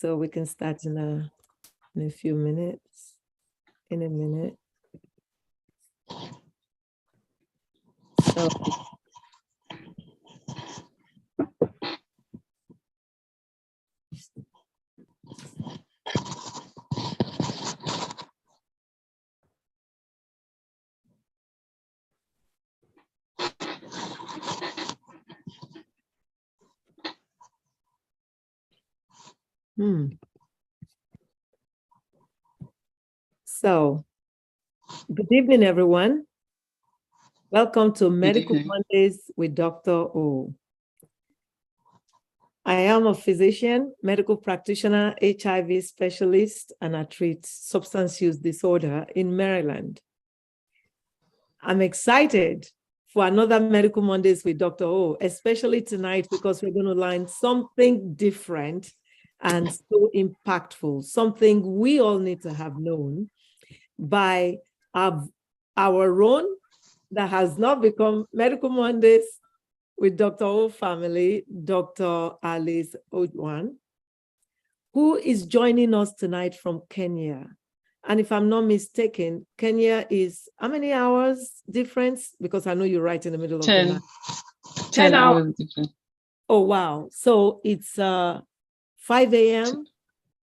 So we can start in a few minutes, in a minute. So, So, good evening, everyone. Welcome to Medical Mondays with Dr. O. I am a physician, medical practitioner, HIV specialist, and I treat substance use disorder in Maryland. I'm excited for another Medical Mondays with Dr. O, especially tonight because we're going to learn something different and so impactful, something we all need to have known by our own that has now become Medical Mondays with Dr. O family, Dr. Alice Ojwang, who is joining us tonight from Kenya. And if I'm not mistaken, Kenya is how many hours difference? Because I know you're right in the middle of the night. 10 hours difference. Oh, wow. So it's 5 a.m.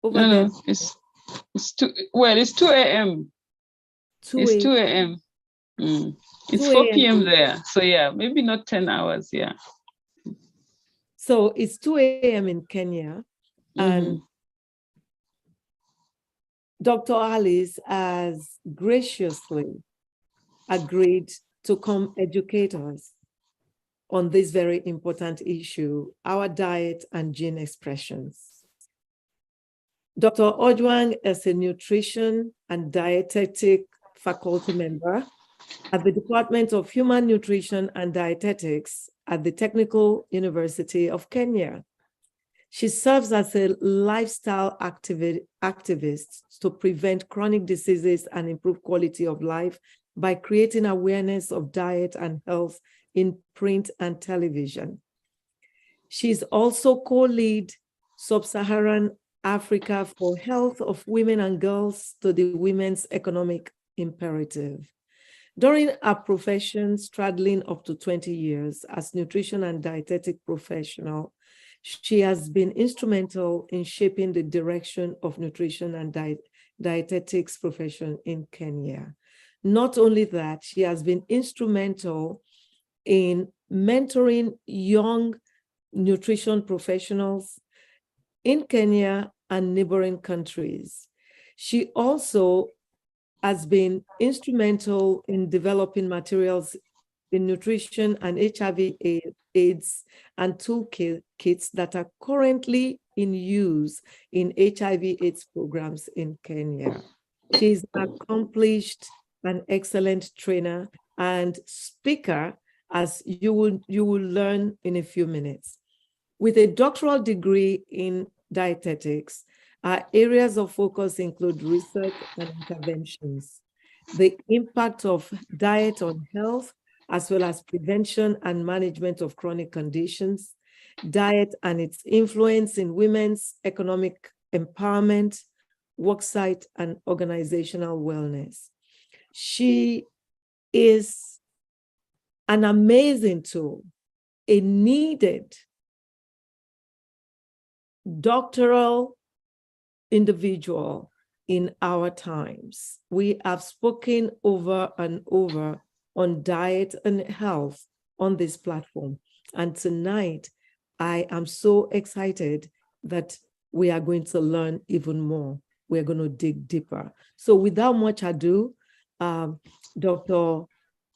over there? No, it's 2 a.m. It's 2 a.m. It's 4 p.m. there. So yeah, maybe not 10 hours, yeah. So it's 2 a.m. in Kenya. And Dr. Alice has graciously agreed to come educate us on this very important issue, our diet and gene expressions. Dr. Ojwang is a nutrition and dietetic faculty member at the Department of Human Nutrition and Dietetics at the Technical University of Kenya. She serves as a lifestyle activist to prevent chronic diseases and improve quality of life by creating awareness of diet and health in print and television. She's also co-lead Sub-Saharan Africa for Health of Women and Girls to the Women's Economic Imperative. During her profession, straddling up to 20 years as nutrition and dietetic professional, she has been instrumental in shaping the direction of nutrition and dietetics profession in Kenya. Not only that, she has been instrumental in mentoring young nutrition professionals in Kenya and neighboring countries. She also has been instrumental in developing materials in nutrition and HIV/AIDS and toolkits that are currently in use in HIV/AIDS programs in Kenya. She's an accomplished and excellent trainer and speaker, as you will learn in a few minutes. With a doctoral degree in dietetics, our areas of focus include research and interventions, the impact of diet on health, as well as prevention and management of chronic conditions, diet and its influence in women's economic empowerment, worksite and organizational wellness. She is an amazing tool, a needed doctoral individual in our times. We have spoken over and over on diet and health on this platform. And tonight, I am so excited that we are going to learn even more. We're going to dig deeper. So without much ado, Dr.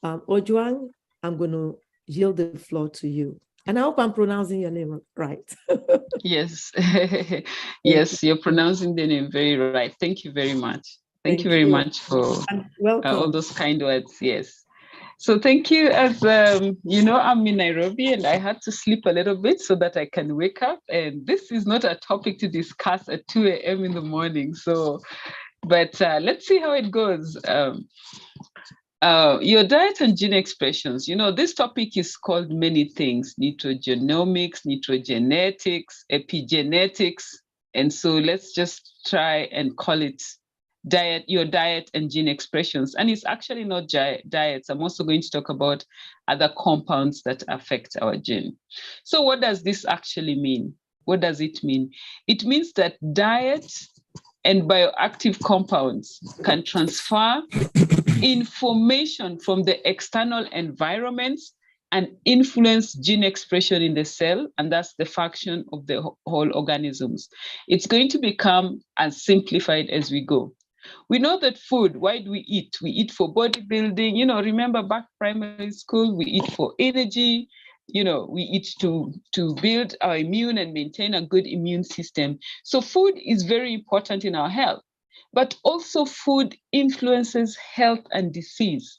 Ojwang, I'm going to yield the floor to you. And I hope I'm pronouncing your name right. Yes, yes, you're pronouncing the name very right. Thank you very much. Thank you very much for all those kind words. Yes. So thank you. As you know, I'm in Nairobi and I had to sleep a little bit so that I can wake up. And this is not a topic to discuss at 2 a.m. in the morning. So, but let's see how it goes. Your diet and gene expressions. You know, this topic is called many things: nutrigenomics, nutrigenetics, epigenetics, And so let's just try and call it your diet and gene expressions. And it's actually not diets. I'm also going to talk about other compounds that affect our gene. So what does this actually mean? What does it mean? It means that diet and bioactive compounds can transfer information from the external environment and influence gene expression in the cell, and that's the function of the whole organisms. It's going to become as simplified as we go. We know that food, why do we eat? We eat for bodybuilding. You know, remember back primary school, we eat for energy. You know, we eat to build our immune and maintain a good immune system. So food is very important in our health, but also food influences health and disease,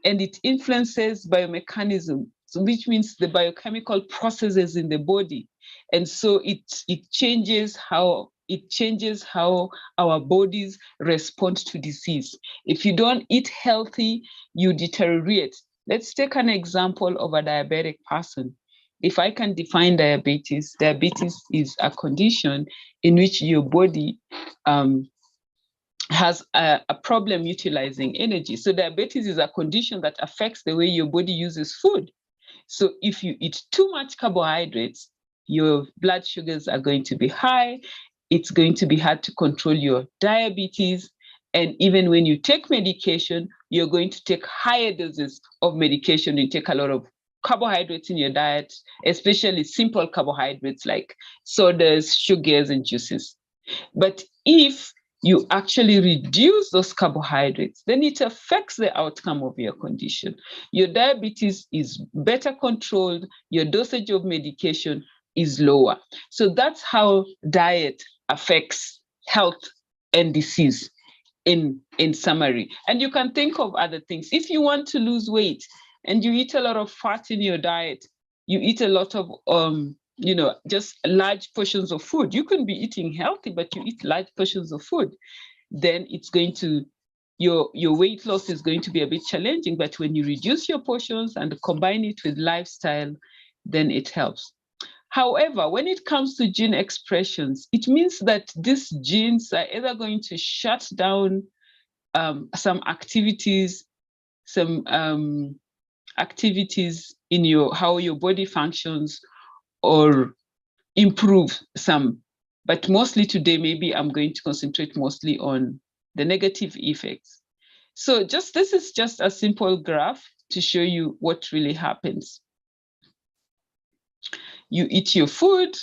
and it influences biomechanism, so which means the biochemical processes in the body. And so it changes how our bodies respond to disease. If you don't eat healthy, you deteriorate. Let's take an example of a diabetic person. If I can define diabetes, diabetes is a condition in which your body has a problem utilizing energy. So diabetes is a condition that affects the way your body uses food. So if you eat too much carbohydrates, your blood sugars are going to be high. It's going to be hard to control your diabetes. And even when you take medication, you're going to take higher doses of medication. You take a lot of carbohydrates in your diet, especially simple carbohydrates like sodas, sugars, and juices. But if you actually reduce those carbohydrates, then it affects the outcome of your condition. Your diabetes is better controlled, your dosage of medication is lower. So that's how diet affects health and disease in summary. And you can think of other things. If you want to lose weight and you eat a lot of fat in your diet, you eat a lot of just large portions of food. You can be eating healthy, but you eat large portions of food, then it's going to, your weight loss is going to be a bit challenging. But when you reduce your portions and combine it with lifestyle, then it helps. However, when it comes to gene expressions, it means that these genes are either going to shut down some activities, in how your body functions, or improve some. But mostly today, maybe I'm going to concentrate mostly on the negative effects. So this is just a simple graph to show you what really happens. You eat your food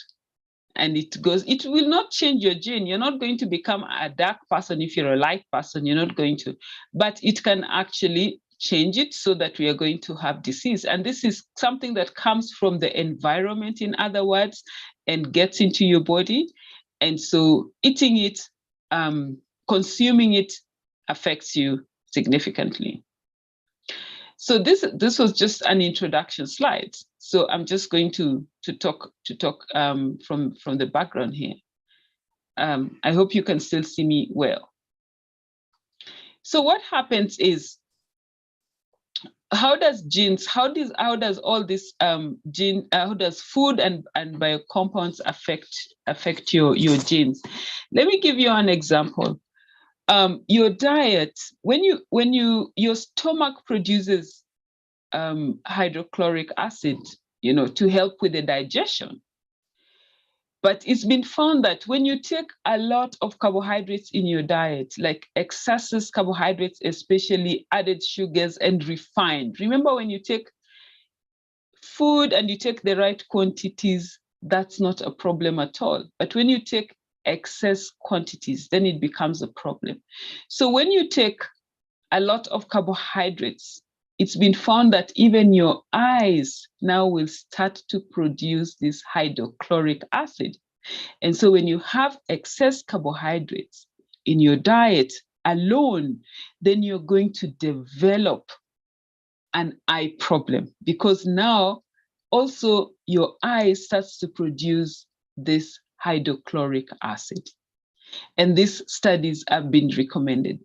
and it will not change your gene. You're not going to become a dark person if you're a light person. You're not going to, but it can actually change it so that we are going to have disease. And this is something that comes from the environment, in other words, and gets into your body. And so eating it, consuming it affects you significantly. So this was just an introduction slide. So I'm just going to talk from the background here. I hope you can still see me well. So what happens is, how does all this how does food and biocompounds affect your genes? Let me give you an example. Your diet, when your stomach produces hydrochloric acid, to help with the digestion. But it's been found that when you take a lot of carbohydrates in your diet, like excessive carbohydrates, especially added sugars and refined. Remember, when you take food and you take the right quantities, that's not a problem at all. But when you take excess quantities, then it becomes a problem. So when you take a lot of carbohydrates, it's been found that even your eyes now will start to produce this hydrochloric acid. And so when you have excess carbohydrates in your diet alone, then you're going to develop an eye problem, because now also your eye starts to produce this hydrochloric acid. And these studies have been recommended.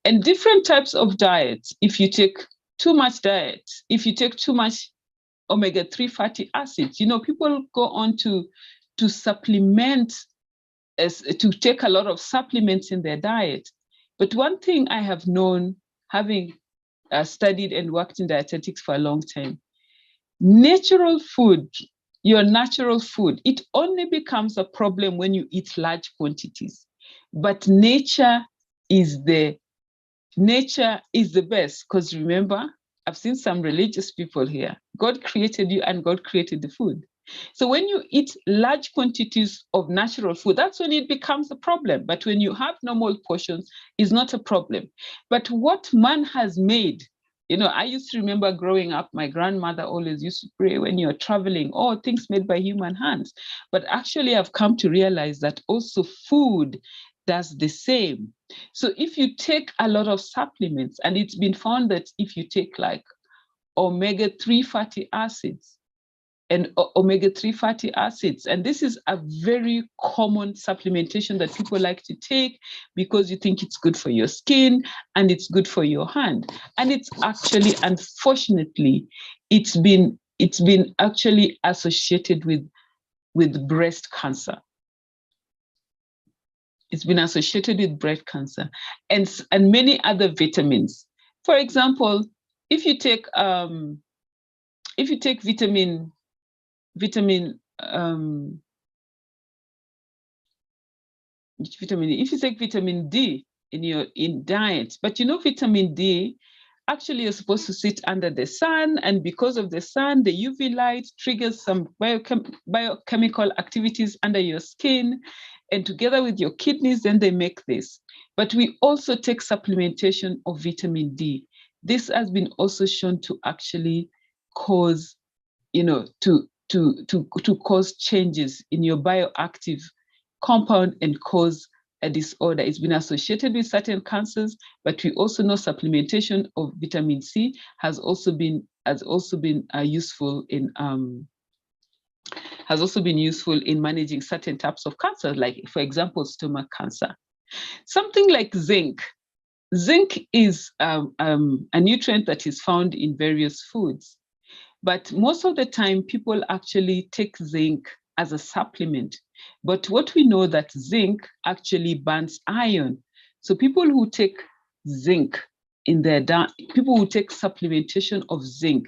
And different types of diets, if you take too much diet, if you take too much omega-3 fatty acids, people go on to supplement to take a lot of supplements in their diet. But one thing I have known, having studied and worked in dietetics for a long time, natural food, your natural food, it only becomes a problem when you eat large quantities. But nature is the best, because remember, I've seen some religious people here. God created you and God created the food. So when you eat large quantities of natural food, that's when it becomes a problem. But when you have normal portions, it's not a problem. But what man has made, I used to remember growing up, my grandmother always used to pray when you're traveling, things made by human hands. But actually, I've come to realize that also food does the same. So if you take a lot of supplements, and it's been found that if you take like omega-3 fatty acids, and omega-3 fatty acids. And this is a very common supplementation that people like to take because you think it's good for your skin and it's good for your hand. And it's actually, unfortunately, it's been actually associated with breast cancer. It's been associated with breast cancer and many other vitamins. For example, if you take vitamin, which vitamin? If you take vitamin D in diet, but vitamin D, actually you're supposed to sit under the sun, and because of the sun, the UV light triggers some biochemical activities under your skin, and together with your kidneys, then they make this. But we also take supplementation of vitamin D. This has been also shown to actually cause, to cause changes in your bioactive compound and cause a disorder. It's been associated with certain cancers, but we also know supplementation of vitamin C has also been useful in managing certain types of cancer, like, for example, stomach cancer. Something like zinc. Zinc is a nutrient that is found in various foods. But most of the time, people actually take zinc as a supplement. But what we know that zinc actually burns iron. So people who take zinc in their diet, people who take supplementation of zinc,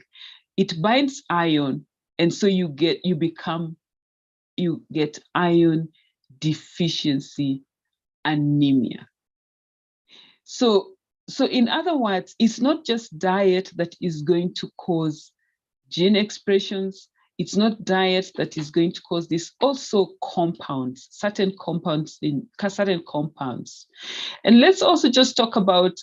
it binds iron, and so you get iron deficiency anemia. So in other words, it's not just diet that is going to cause gene expressions. It's not diet that is going to cause this. Also compounds, certain compounds. And let's also just talk about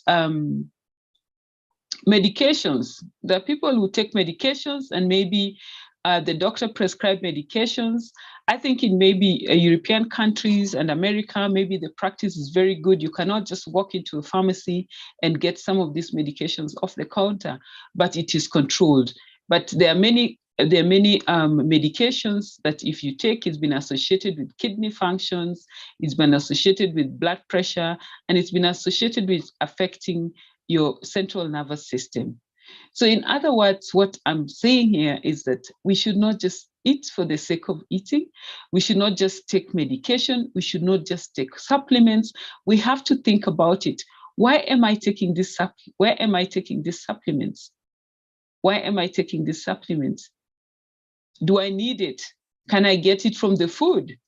medications. There are people who take medications, and maybe the doctor prescribed medications. I think in maybe European countries and America, maybe the practice is very good. You cannot just walk into a pharmacy and get some of these medications off the counter, but it is controlled. But there are many medications that if you take, it's been associated with kidney functions, it's been associated with blood pressure, and it's been associated with affecting your central nervous system. So in other words, what I'm saying here is that we should not just eat for the sake of eating. We should not just take medication. We should not just take supplements. We have to think about it. Why am I taking this supplements? Why am I taking these supplements? Do I need it? Can I get it from the food?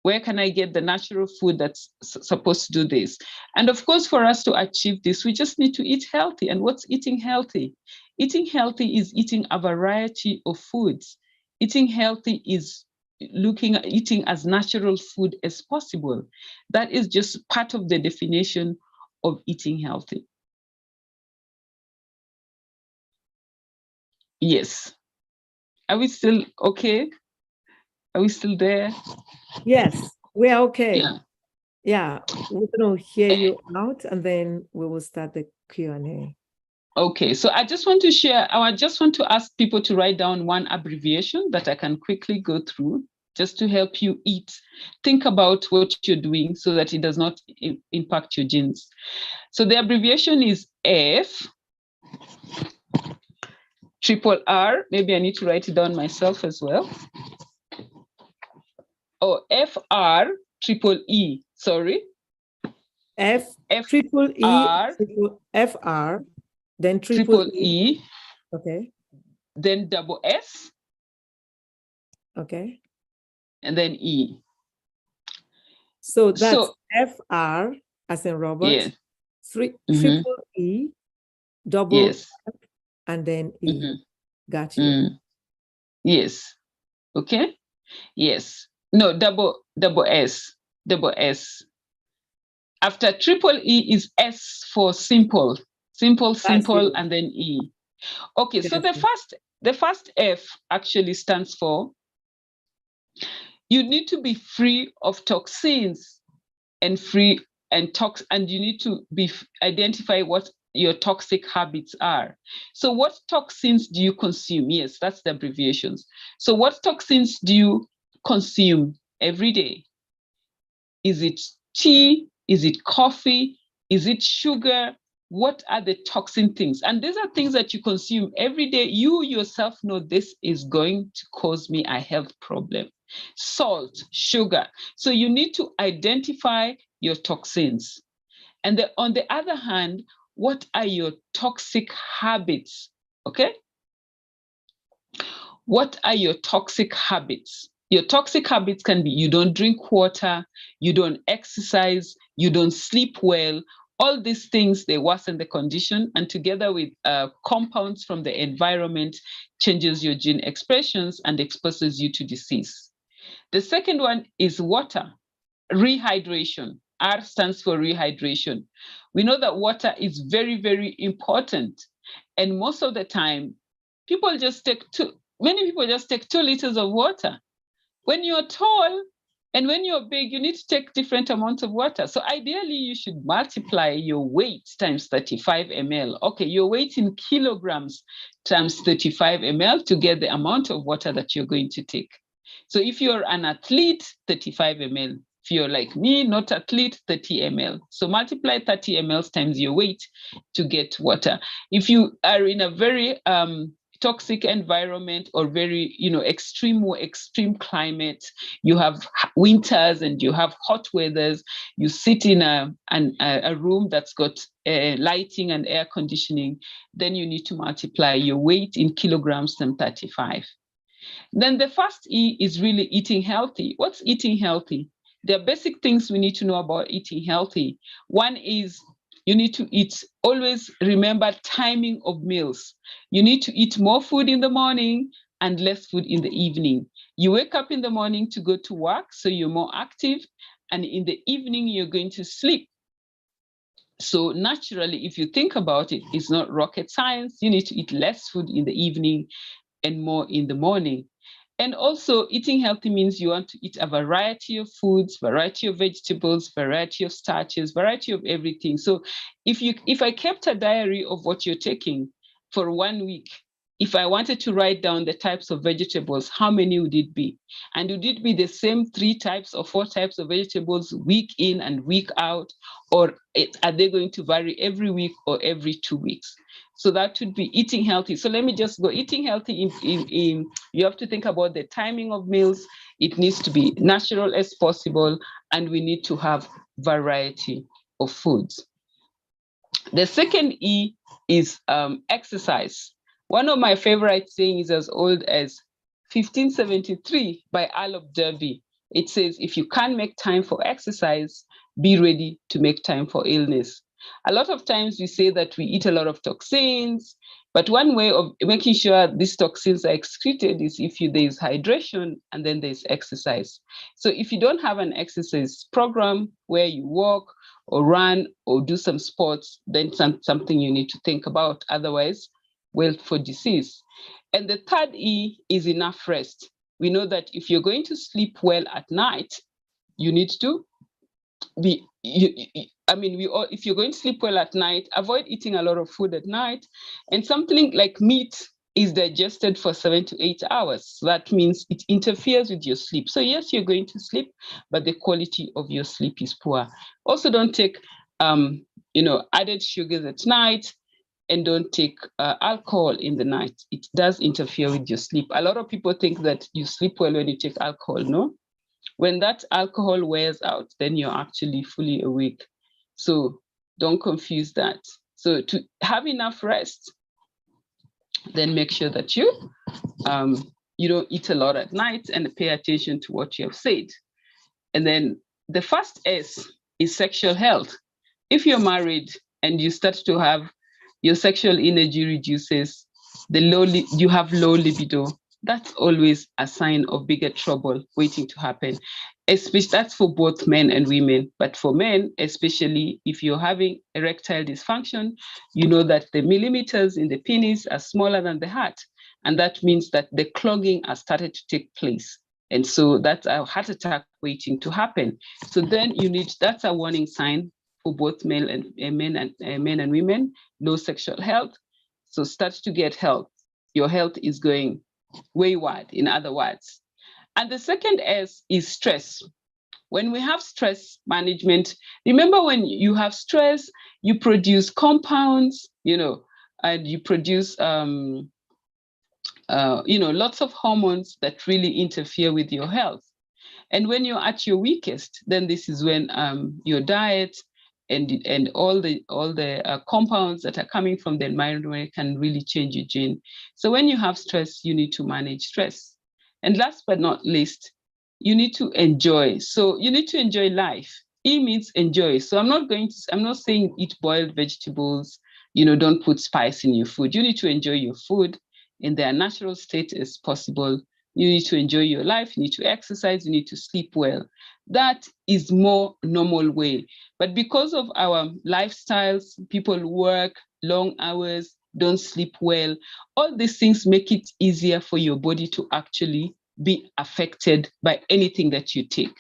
Where can I get the natural food that's supposed to do this? And of course, for us to achieve this, we just need to eat healthy. And what's eating healthy? Eating healthy is eating a variety of foods. Eating healthy is looking at eating as natural food as possible. That is just part of the definition of eating healthy. Yes. Are we still okay? Are we still there? Yes, we're okay. Yeah. We're going to hear you out, and then we will start the Q&A. Okay, so I just want to share, I just want to ask people to write down one abbreviation that I can quickly go through, just to help you eat. Think about what you're doing so that it does not impact your genes. So the abbreviation is F, RRR, maybe I need to write it down myself as well. FR, triple E, sorry. Triple E, FR, then triple E. Okay. Then double S. Okay. And then E. So that's FR as in Robert, yeah. triple E, double F, and then E. Got you. Yes. Okay. Yes. No, double S. Double S. After triple E is S for simple. Simple, and then E. Okay, so the first F actually stands for you need to be free of toxins and you need to identify what your toxic habits are. So what toxins do you consume? Yes, that's the abbreviations. So what toxins do you consume every day? Is it tea? Is it coffee? Is it sugar? What are the toxin things? And these are things that you consume every day. You yourself know this is going to cause me a health problem. Salt, sugar. So you need to identify your toxins. And on the other hand, what are your toxic habits? Okay? What are your toxic habits? Your toxic habits can be you don't drink water, you don't exercise, you don't sleep well. All these things, they worsen the condition, and together with compounds from the environment, changes your gene expressions and exposes you to disease. The second one is water, rehydration. R stands for rehydration. We know that water is very, very important. And most of the time, many people just take 2 liters of water. When you're tall and when you're big, you need to take different amounts of water. So ideally, you should multiply your weight times 35 ml. Okay, your weight in kilograms times 35 ml to get the amount of water that you're going to take. So if you're an athlete, 35 ml. If you're like me, not athlete, 30 ml. So multiply 30 ml times your weight to get water. If you are in a very toxic environment or very extreme climate, you have winters and you have hot weathers, you sit in a room that's got lighting and air conditioning, then you need to multiply your weight in kilograms times 35. Then the first E is really eating healthy. What's eating healthy? There are basic things we need to know about eating healthy. One is you need to always remember timing of meals. You need to eat more food in the morning and less food in the evening. You wake up in the morning to go to work, so you're more active, and in the evening, you're going to sleep. So naturally, if you think about it, it's not rocket science. You need to eat less food in the evening and more in the morning. And also, eating healthy means you want to eat a variety of foods, variety of vegetables, variety of starches, variety of everything. So if I kept a diary of what you're taking for 1 week, if I wanted to write down the types of vegetables, how many would it be? And would it be the same 3 types or 4 types of vegetables week in and week out? Or are they going to vary every week or every 2 weeks? So that would be eating healthy. So let me just go. Eating healthy, you have to think about the timing of meals. It needs to be natural as possible, and we need to have variety of foods. The second E is exercise. One of my favorite sayings is as old as 1573 by Earl of Derby. It says, if you can't make time for exercise, be ready to make time for illness. A lot of times we say that we eat a lot of toxins, but one way of making sure these toxins are excreted is if there's hydration and then there's exercise. So if you don't have an exercise program where you walk or run or do some sports, then something you need to think about. Otherwise, well, for disease. And the third E is enough rest. We know that if you're going to sleep well at night, you need to be, if you're going to sleep well at night, avoid eating a lot of food at night. And something like meat is digested for 7 to 8 hours. That means it interferes with your sleep. So yes, you're going to sleep, but the quality of your sleep is poor. Also, don't take, added sugars at night, and don't take alcohol in the night. It does interfere with your sleep. A lot of people think that you sleep well when you take alcohol. No, When that alcohol wears out, then you're actually fully awake. So don't confuse that. So to have enough rest, then make sure that you don't eat a lot at night and pay attention to what you have said. And then the first S is sexual health. If you're married and you start to have your sexual energy reduces, you have low libido, that's always a sign of bigger trouble waiting to happen. Especially that's for both men and women. But for men, especially if you're having erectile dysfunction, you know that the millimeters in the penis are smaller than the heart. And that means that the clogging has started to take place. And so that's a heart attack waiting to happen. So then that's a warning sign for both men and women, low sexual health. So start to get help. Your health is going wayward, in other words. And the second S is stress. When we have stress management, remember when you have stress, you produce compounds, and you produce, lots of hormones that really interfere with your health. And when you're at your weakest, then this is when your diet and all the compounds that are coming from the environment can really change your gene. So when you have stress, you need to manage stress. And last but not least, you need to enjoy. So you need to enjoy life. E means enjoy. So I'm not saying eat boiled vegetables, don't put spice in your food. You need to enjoy your food in their natural state as possible. You need to enjoy your life, you need to exercise, you need to sleep well. That is more normal way. But because of our lifestyles, people work long hours, don't sleep well, all these things make it easier for your body to actually be affected by anything that you take.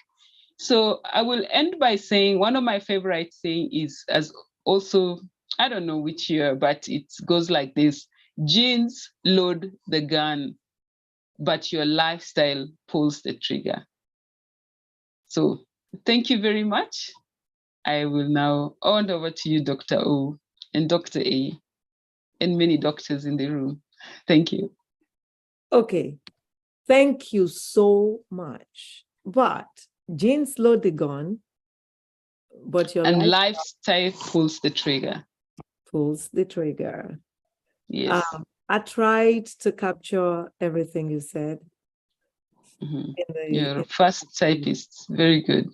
So I will end by saying one of my favorite saying is, as also, I don't know which year, but it goes like this: genes load the gun, but your lifestyle pulls the trigger. So thank you very much. I will now hand over to you, Dr. O and Dr. A, and many doctors in the room. Thank you. Okay, thank you so much. But genes load the gun, but your lifestyle pulls the trigger. Pulls the trigger. Yes. I tried to capture everything you said. You're a fast typist. Very good.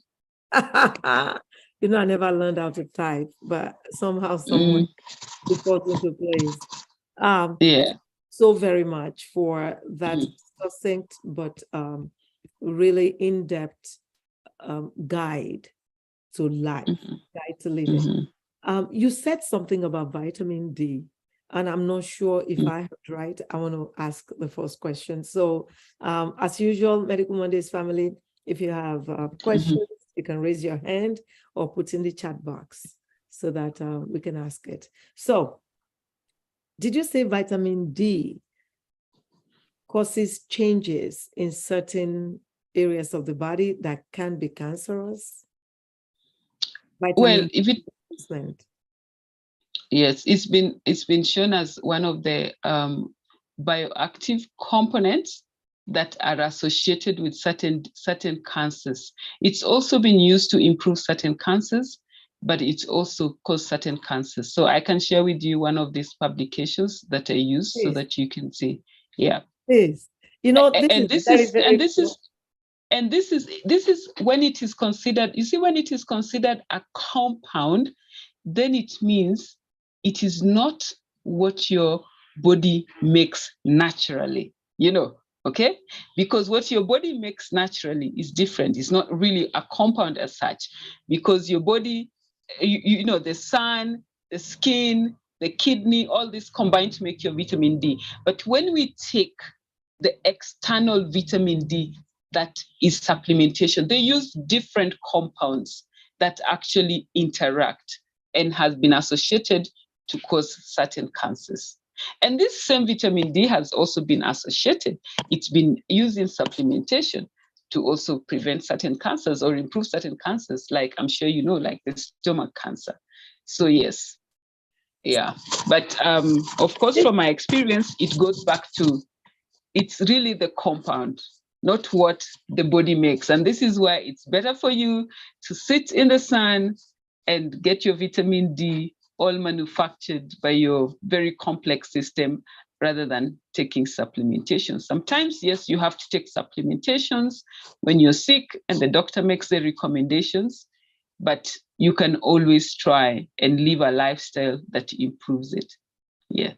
I never learned how to type, but somehow, somewhere, it falls into place. Yeah. So very much for that succinct but really in-depth guide to life, guide to living. You said something about vitamin D, and I'm not sure if I heard right. I want to ask the first question. So as usual, Medical Mondays family, if you have questions, you can raise your hand or put in the chat box so that we can ask it. So did you say vitamin D causes changes in certain areas of the body that can be cancerous? Well, yes, it's been shown as one of the bioactive components that are associated with certain cancers. It's also been used to improve certain cancers, but it's also caused certain cancers. So I can share with you one of these publications that I use so that you can see. Yeah. Please. This is when it is considered, you see, when it is considered a compound, then it means it is not what your body makes naturally, okay? Because what your body makes naturally is different. It's not really a compound as such, because your body, the sun, the skin, the kidney, all this combine to make your vitamin D. But when we take the external vitamin D, that is supplementation, they use different compounds that actually interact and has been associated to cause certain cancers. And this same vitamin D has also been associated. It's been used in supplementation to also prevent certain cancers or improve certain cancers, like I'm sure you know, like the stomach cancer. So yes, yeah. But of course, from my experience, it goes back to, it's really the compound not what the body makes. And this is why it's better for you to sit in the sun and get your vitamin D all manufactured by your very complex system rather than taking supplementation. Sometimes, yes, you have to take supplementations when you're sick and the doctor makes the recommendations, but you can always try and live a lifestyle that improves it. Yeah.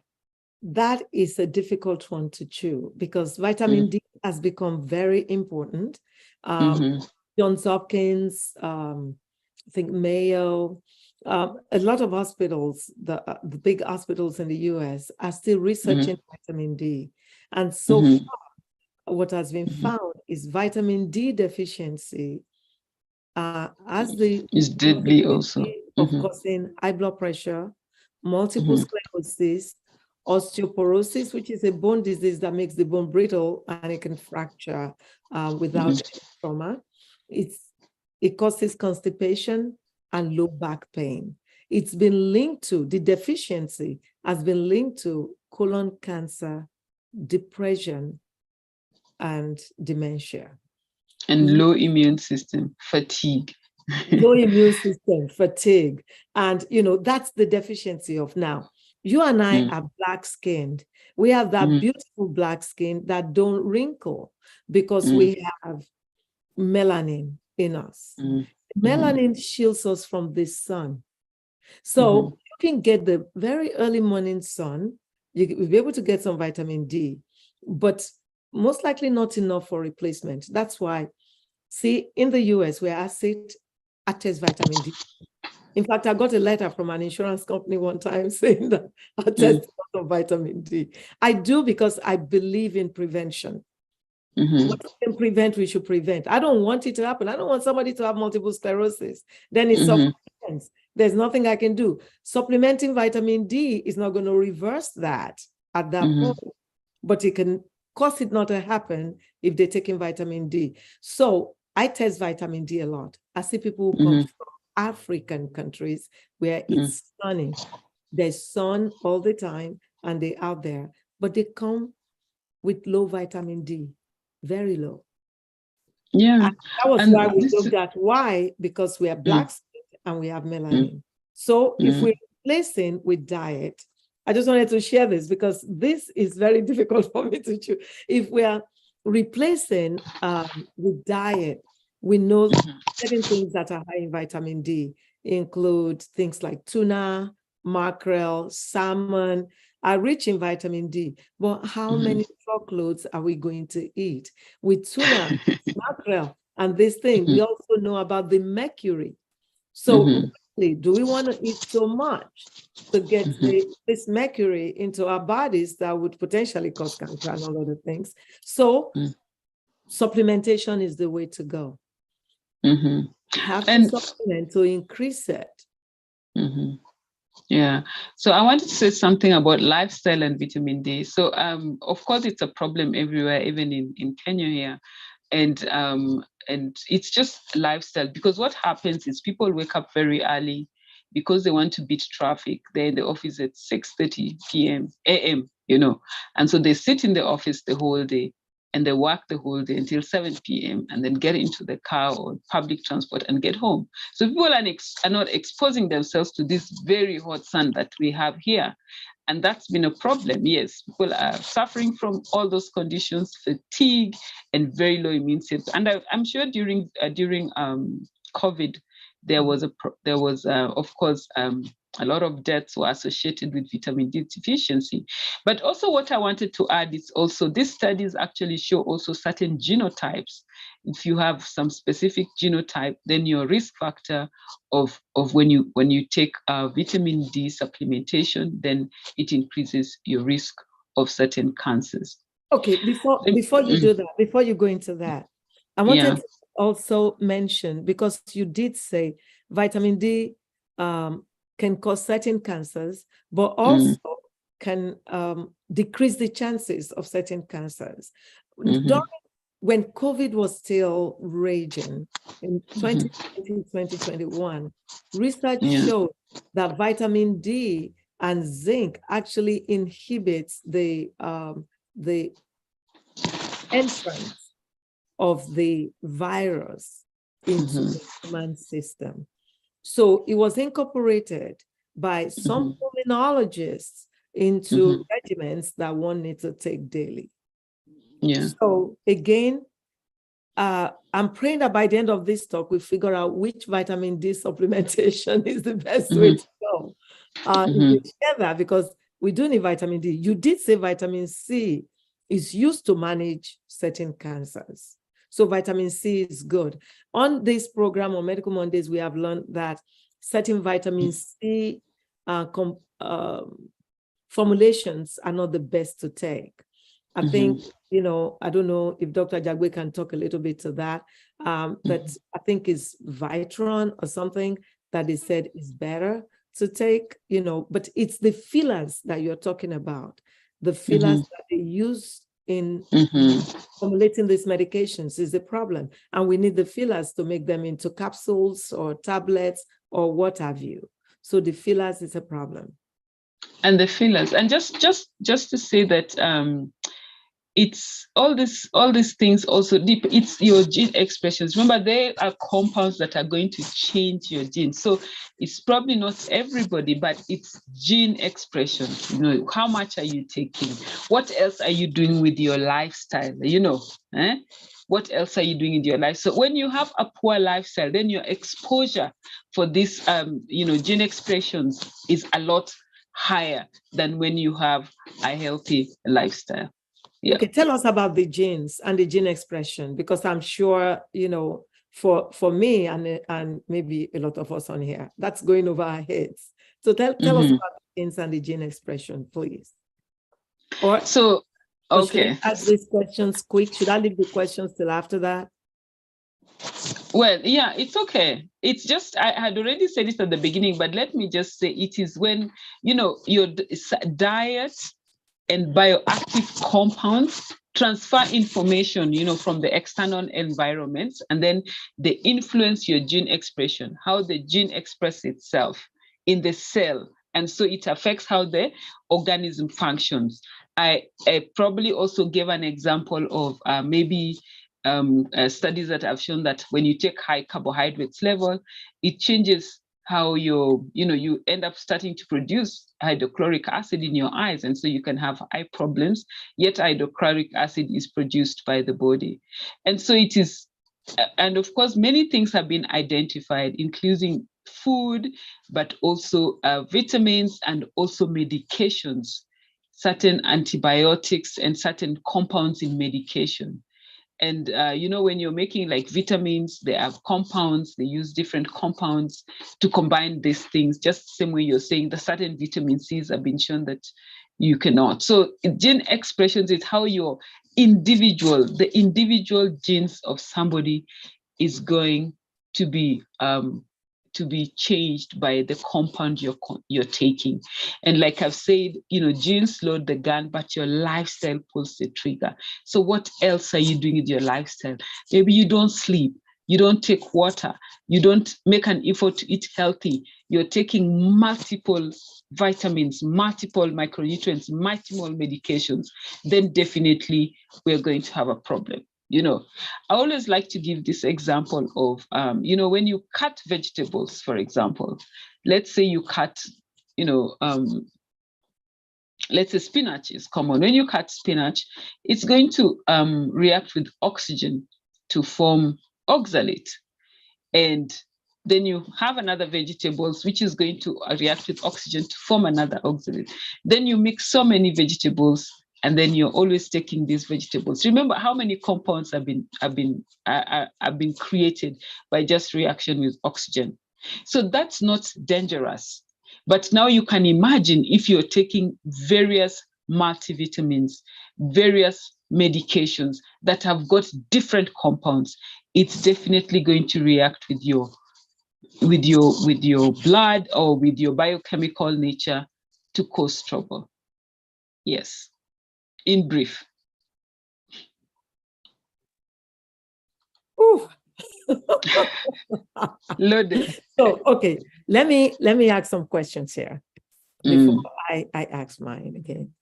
That is a difficult one to chew because vitamin D has become very important. Johns Hopkins, I think Mayo, a lot of hospitals, the big hospitals in the US are still researching vitamin D. And so far, what has been found is vitamin D deficiency as the is deadly also of causing high blood pressure, multiple sclerosis, osteoporosis, which is a bone disease that makes the bone brittle and it can fracture without trauma. It causes constipation and low back pain. It's been linked to, the deficiency has been linked to colon cancer, depression, and dementia. And low immune system, fatigue. Low immune system, fatigue. And, you know, that's the deficiency of now. You and I are black-skinned. We have that beautiful black skin that don't wrinkle because we have melanin in us. Melanin shields us from the sun. So you can get the very early morning sun. You'll be able to get some vitamin D, but most likely not enough for replacement. That's why, see, in the US, where I sit, I test vitamin D. In fact, I got a letter from an insurance company one time saying that I test a lot of vitamin D. I do because I believe in prevention. What we can prevent, we should prevent. I don't want it to happen. I don't want somebody to have multiple sclerosis. Then it's supplements. There's nothing I can do. Supplementing vitamin D is not going to reverse that at that point, but it can cause it not to happen if they're taking vitamin D. So I test vitamin D a lot. I see people who come from African countries where it's sunny. There's sun all the time and they're out there, but they come with low vitamin D, very low. Yeah. And that was why we looked at why, because we are black and we have melanin. So if we're replacing with diet, I just wanted to share this because this is very difficult for me to choose. If we are replacing with diet, we know certain things that are high in vitamin D include things like tuna, mackerel, salmon are rich in vitamin D. But how many truckloads are we going to eat? With tuna, mackerel, and this thing, we also know about the mercury. So do we want to eat so much to get this mercury into our bodies that would potentially cause cancer and all other things? So supplementation is the way to go. Have to supplement to increase it. Yeah. So I wanted to say something about lifestyle and vitamin D. So of course it's a problem everywhere, even in Kenya here. And it's just lifestyle, because what happens is people wake up very early because they want to beat traffic. They're in the office at 6:30 a.m., you know, and so they sit in the office the whole day and they work the whole day until 7 p.m. and then get into the car or public transport and get home. So people are not exposing themselves to this very hot sun that we have here. And that's been a problem. Yes, people are suffering from all those conditions, fatigue and very low immune system. And I'm sure during COVID, there was of course a lot of deaths were associated with vitamin D deficiency. But also what I wanted to add is also these studies actually show also certain genotypes. If you have some specific genotype, then your risk factor of when you take vitamin D supplementation, then it increases your risk of certain cancers. Okay, before you do that, before you go into that, I wanted to also mention, because you did say vitamin D can cause certain cancers, but also can decrease the chances of certain cancers. When COVID was still raging in 2020, 2021, research showed that vitamin D and zinc actually inhibits the entrance of the virus into the human system. So it was incorporated by some pulmonologists into regimens that one needs to take daily. Yeah. So again, I'm praying that by the end of this talk, we figure out which vitamin D supplementation is the best way to go. If we share that, because we do need vitamin D. You did say vitamin C is used to manage certain cancers. So vitamin C is good. On this program on Medical Mondays, we have learned that certain vitamin C formulations are not the best to take. I think, you know, I don't know if Dr. Jagwe can talk a little bit to that, that I think is Vitron or something that they said is better to take, you know, but it's the fillers that you're talking about, the fillers that they use in formulating these medications is the problem. And we need the fillers to make them into capsules or tablets or what have you. So the fillers is a problem. And the fillers, and just to say that it's all these things also deep. It's your gene expressions. Remember, there are compounds that are going to change your genes. So it's probably not everybody, but it's gene expression. You know, how much are you taking? What else are you doing with your lifestyle? You know, what else are you doing in your life? So when you have a poor lifestyle, then your exposure for this, you know, gene expressions is a lot higher than when you have a healthy lifestyle. Yeah. Okay, tell us about the genes and the gene expression, because I'm sure, you know, for me and maybe a lot of us on here, that's going over our heads. So tell us about the genes and the gene expression, please. Or so, okay. Should I ask these questions quick? Should I leave the questions till after that? Well, yeah, it's okay. It's just, I had already said it at the beginning, but let me just say it is when, you know, your diet and bioactive compounds transfer information, you know, from the external environment, and then they influence your gene expression, how the gene expresses itself in the cell. And so it affects how the organism functions. I probably also gave an example of maybe studies that have shown that when you take high carbohydrates level, it changes how you end up starting to produce hydrochloric acid in your eyes, and so you can have eye problems, yet hydrochloric acid is produced by the body. And so it is, and of course many things have been identified, including food, but also vitamins and also medications, certain antibiotics and certain compounds in medication. And, you know, when you're making like vitamins, they have compounds, they use different compounds to combine these things, just the same way you're saying the certain vitamin C's have been shown that you cannot. So gene expressions is how the individual genes of somebody is going to be changed by the compound you're taking. And like I've said, you know, genes load the gun, but your lifestyle pulls the trigger. So what else are you doing with your lifestyle? Maybe you don't sleep, you don't take water, you don't make an effort to eat healthy, you're taking multiple vitamins, multiple micronutrients, multiple medications, then definitely we're going to have a problem. You know, I always like to give this example of, you know, when you cut vegetables, for example, let's say you cut, you know, let's say spinach is common. When you cut spinach, it's going to react with oxygen to form oxalate. And then you have another vegetables, which is going to react with oxygen to form another oxalate. Then you mix so many vegetables, and then you're always taking these vegetables. Remember how many compounds have been created by just reaction with oxygen. So that's not dangerous. But now you can imagine if you're taking various multivitamins, various medications that have got different compounds, it's definitely going to react with your blood or with your biochemical nature to cause trouble. Yes. In brief. Loaded. So, okay, let me ask some questions here before I ask mine again.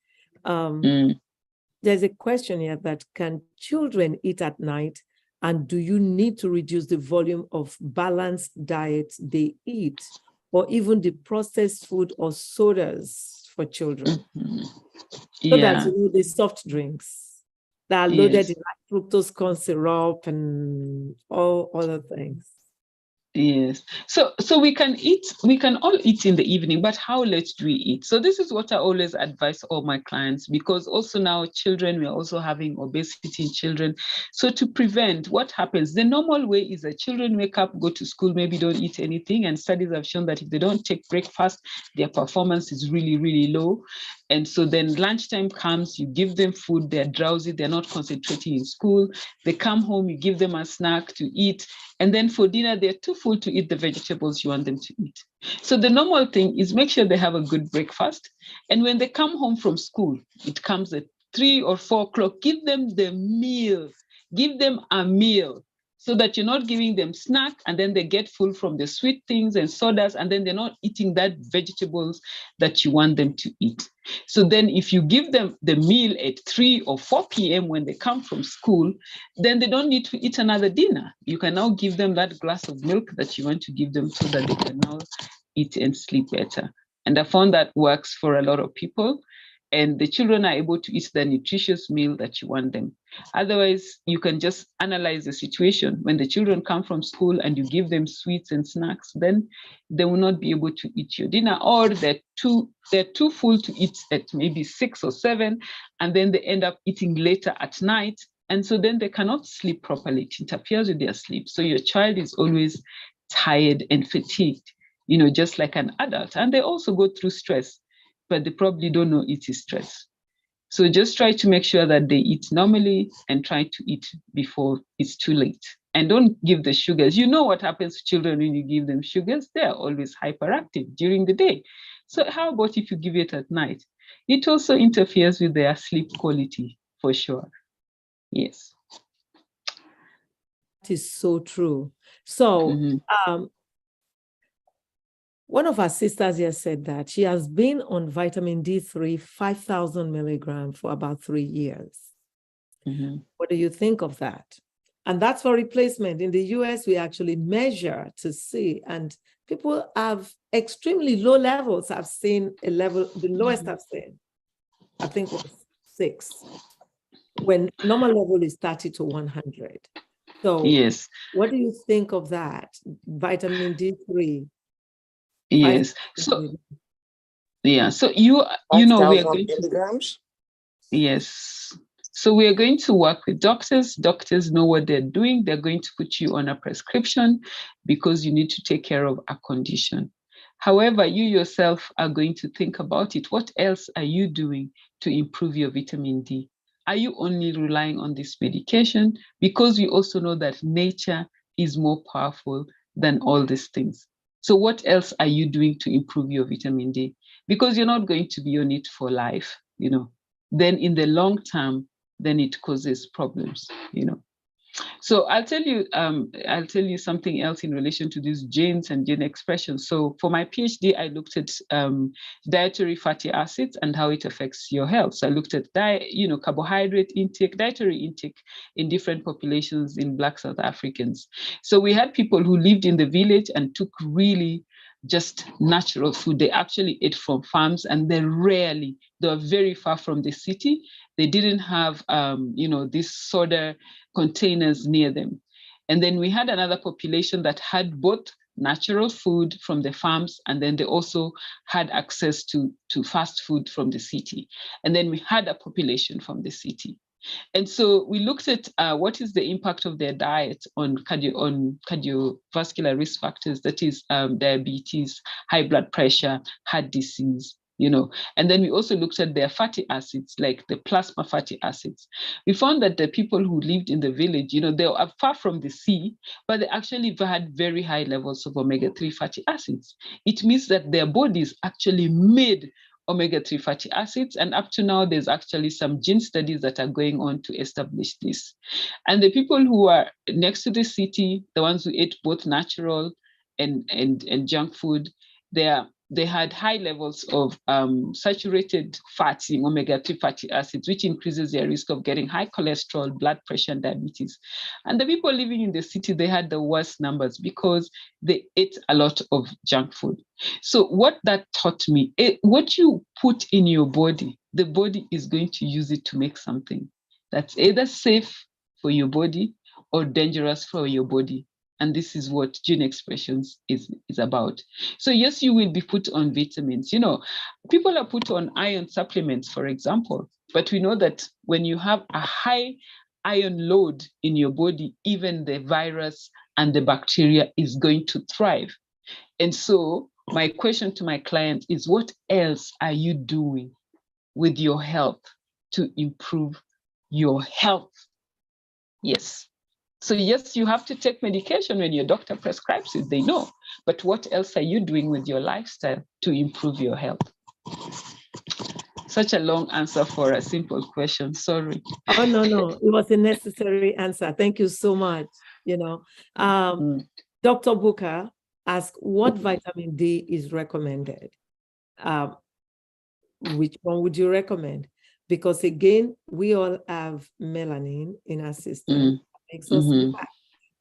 There's a question here that can children eat at night And do you need to reduce the volume of balanced diet they eat, or even the processed food or sodas for children? So that, you know, the soft drinks that are loaded in like fructose corn syrup and all other things. Yes. So we can all eat in the evening, but how late do we eat? So this is what I always advise all my clients, because also now children, we're also having obesity in children. So to prevent, what happens, the normal way is that children wake up, go to school, maybe don't eat anything. And studies have shown that if they don't take breakfast, their performance is really, really low. And so then lunchtime comes, you give them food, they're drowsy, they're not concentrating in school. They come home, you give them a snack to eat. And then for dinner, they're too full to eat the vegetables you want them to eat. So the normal thing is make sure they have a good breakfast. And when they come home from school, it comes at 3 or 4 o'clock, give them the meal, give them a meal, so that you're not giving them snack and then they get full from the sweet things and sodas, and then they're not eating that vegetables that you want them to eat. So then if you give them the meal at 3 or 4 p.m. when they come from school, then they don't need to eat another dinner. You can now give them that glass of milk that you want to give them so that they can now eat and sleep better. And I found that works for a lot of people. And the children are able to eat the nutritious meal that you want them. Otherwise, you can just analyze the situation. When the children come from school and you give them sweets and snacks, then they will not be able to eat your dinner, or they're too full to eat at maybe 6 or 7, and then they end up eating later at night. And so then they cannot sleep properly. It interferes with their sleep. So your child is always tired and fatigued, you know, just like an adult. And they also go through stress, but they probably don't know it is stress. So just try to make sure that they eat normally and try to eat before it's too late. And don't give the sugars. You know what happens to children when you give them sugars? They're always hyperactive during the day. So how about if you give it at night? It also interferes with their sleep quality, for sure. Yes. That is so true. So one of our sisters here said that she has been on vitamin D3, 5,000 milligrams for about 3 years. What do you think of that? And that's for replacement. In the US, we actually measure to see, and people have extremely low levels. I've seen a level, the lowest I've seen, I think was 6, when normal level is 30 to 100. So yes, what do you think of that? Vitamin D3. Yes. So yeah. So you know, we are going milligrams. Yes. So we are going to work with doctors. Doctors know what they're doing. They're going to put you on a prescription because you need to take care of a condition. However, you yourself are going to think about it. What else are you doing to improve your vitamin D? Are you only relying on this medication? Because we also know that nature is more powerful than all these things. So what else are you doing to improve your vitamin D? Because you're not going to be on it for life, you know. Then in the long term, then it causes problems, you know. So I'll tell you something else in relation to these genes and gene expression. So for my PhD, I looked at dietary fatty acids and how it affects your health. So I looked at carbohydrate intake, dietary intake in different populations in Black South Africans. So we had people who lived in the village and took really just natural food. They actually ate from farms, and they were very far from the city. They didn't have, these soda containers near them. And then we had another population that had both natural food from the farms, and then they also had access to fast food from the city. And then we had a population from the city. And so we looked at what is the impact of their diet on cardiovascular risk factors, that is diabetes, high blood pressure, heart disease, you know. And then we also looked at their fatty acids, like the plasma fatty acids. We found that the people who lived in the village, you know, they are far from the sea, but they actually had very high levels of omega-3 fatty acids. It means that their bodies actually made omega-3 fatty acids. And up to now, there's actually some gene studies that are going on to establish this. And the people who are next to the city, the ones who ate both natural and junk food, their they had high levels of saturated fats in omega-3 fatty acids, which increases their risk of getting high cholesterol, blood pressure, and diabetes. And the people living in the city, they had the worst numbers because they ate a lot of junk food. So what that taught me, what you put in your body, the body is going to use it to make something that's either safe for your body or dangerous for your body. And this is what gene expressions is about. So yes, you will be put on vitamins. You know, people are put on iron supplements, for example, but we know that when you have a high iron load in your body, even the virus and the bacteria is going to thrive. And so my question to my client is, what else are you doing with your health to improve your health? Yes. So yes, you have to take medication when your doctor prescribes it, they know. But what else are you doing with your lifestyle to improve your health? Such a long answer for a simple question, sorry. Oh, no, it was a necessary answer. Thank you so much. You know, Dr. Booker asked what vitamin D is recommended. Which one would you recommend? Because again, we all have melanin in our system. Makes us black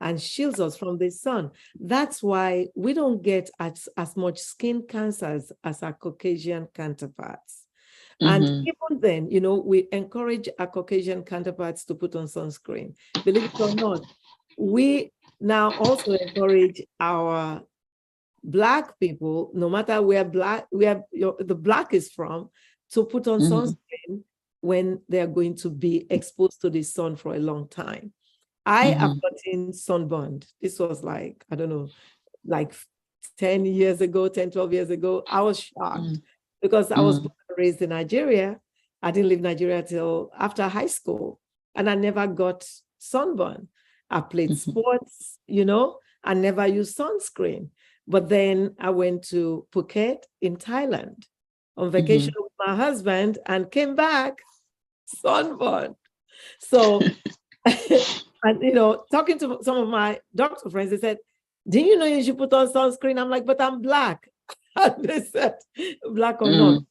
and shields us from the sun. That's why we don't get as much skin cancers as our Caucasian counterparts. And even then, you know, we encourage our Caucasian counterparts to put on sunscreen. Believe it or not, we now also encourage our Black people, no matter where the Black is from, to put on sunscreen when they're going to be exposed to the sun for a long time. I have gotten sunburned. This was like, I don't know, like 10 years ago, 10, 12 years ago. I was shocked because I was born and raised in Nigeria. I didn't leave Nigeria till after high school, and I never got sunburn. I played sports, you know, I never used sunscreen. But then I went to Phuket in Thailand on vacation with my husband and came back sunburned. So, and you know, talking to some of my doctor friends, they said, "Do you know you should put on sunscreen?" I'm like, "But I'm Black." And they said, "Black or not."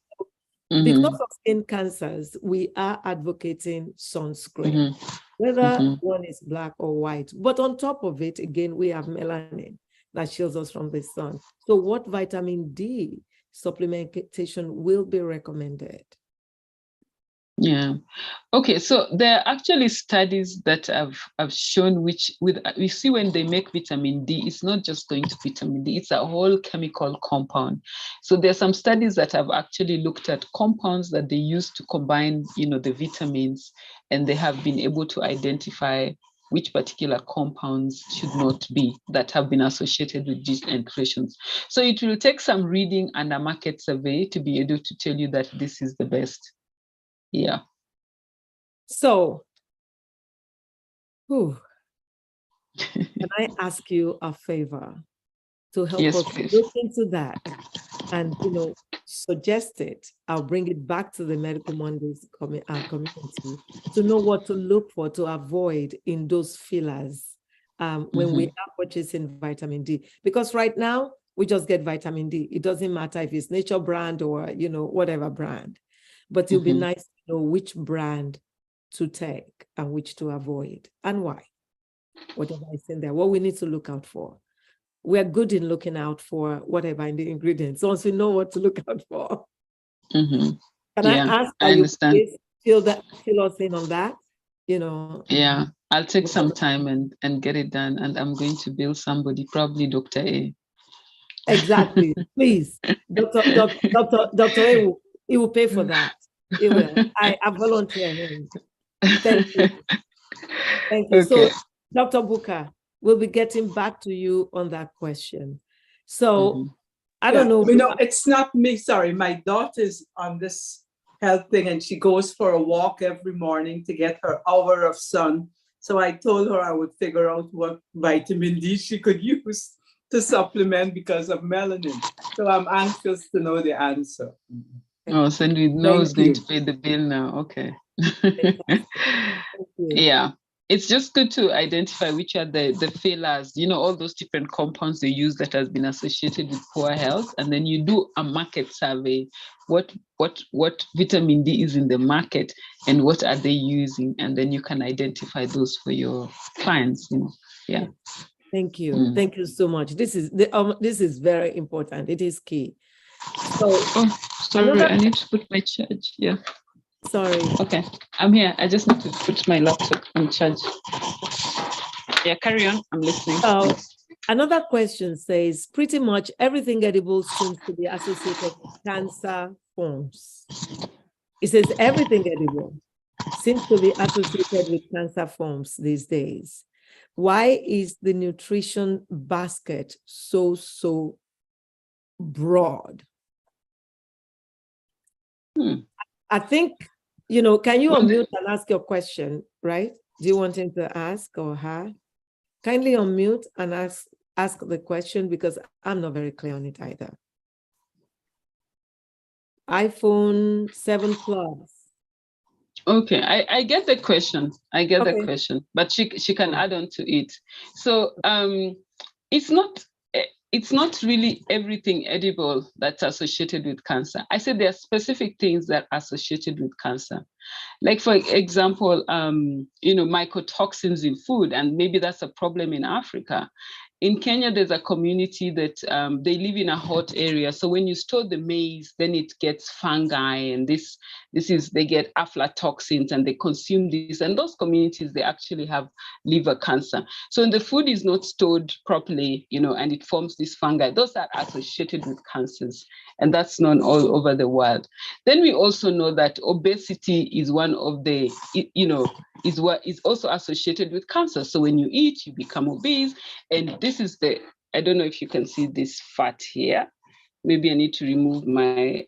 Because of skin cancers, we are advocating sunscreen, whether one is Black or white. But on top of it, again, we have melanin that shields us from the sun. So what vitamin D supplementation will be recommended? Yeah. Okay. So there are actually studies that have shown we see when they make vitamin D, it's not just going to vitamin D, it's a whole chemical compound. So there are some studies that have actually looked at compounds that they use to combine, you know, the vitamins, and they have been able to identify which particular compounds should not be that have been associated with these expressions. So it will take some reading and a market survey to be able to tell you that this is the best. Yeah. So, can I ask you a favor to help us look into that and, you know, suggest it? I'll bring it back to the Medical Mondays community to know what to look for, to avoid in those fillers when we are purchasing vitamin D. Because right now, we just get vitamin D. It doesn't matter if it's Nature brand or, you know, whatever brand. But it'll be nice to know which brand to take and which to avoid and why. Whatever is in there, what we need to look out for. We're good in looking out for whatever in the ingredients, once we know what to look out for. Can I ask that you please fill us in on that? You know. Yeah, I'll take some time and get it done, and I'm going to bill somebody, probably Dr. A. Exactly. Please, Dr. A, he will pay for that. He will. I volunteer him. Thank you. Thank you. Okay. So, Dr. Booker, we'll be getting back to you on that question. So, I don't know. You know, it's not me. Sorry, my daughter's on this health thing, and she goes for a walk every morning to get her hour of sun. So I told her I would figure out what vitamin D she could use to supplement because of melanin. So I'm anxious to know the answer. Oh, so we know who's going to pay the bill now. Okay. Thank you. Yeah. it's just good to identify which are the failures, all those different compounds they use that has been associated with poor health. And then you do a market survey. What vitamin D is in the market and what are they using? And then you can identify those for your clients, Yeah. Thank you. Thank you so much. This is very important. It is key. So, sorry, I need to put my charge. Yeah. Sorry. Okay, I'm here. I just need to put my laptop on charge. Yeah, carry on. I'm listening. So, another question says, pretty much everything edible seems to be associated with cancer forms. It says everything edible seems to be associated with cancer forms these days. Why is the nutrition basket so broad? I think, can you unmute and ask your question, right? Do you want him to ask or her? Kindly unmute and ask the question, because I'm not very clear on it either. iPhone 7 Plus. Okay, I get the question. The question, but she can add on to it. So it's not really everything edible that's associated with cancer. I said there are specific things that are associated with cancer. Like, for example, mycotoxins in food, and maybe that's a problem in Africa. In Kenya, there's a community that they live in a hot area. So when you store the maize, then it gets fungi, and they get aflatoxins, and they consume this. And those communities, they actually have liver cancer. So when the food is not stored properly, and it forms this fungi, those are associated with cancers, and that's known all over the world. Then we also know that obesity is one of the, is what is also associated with cancer. So when you eat, you become obese, and this is I don't know if you can see this fat here. Maybe I need to remove my,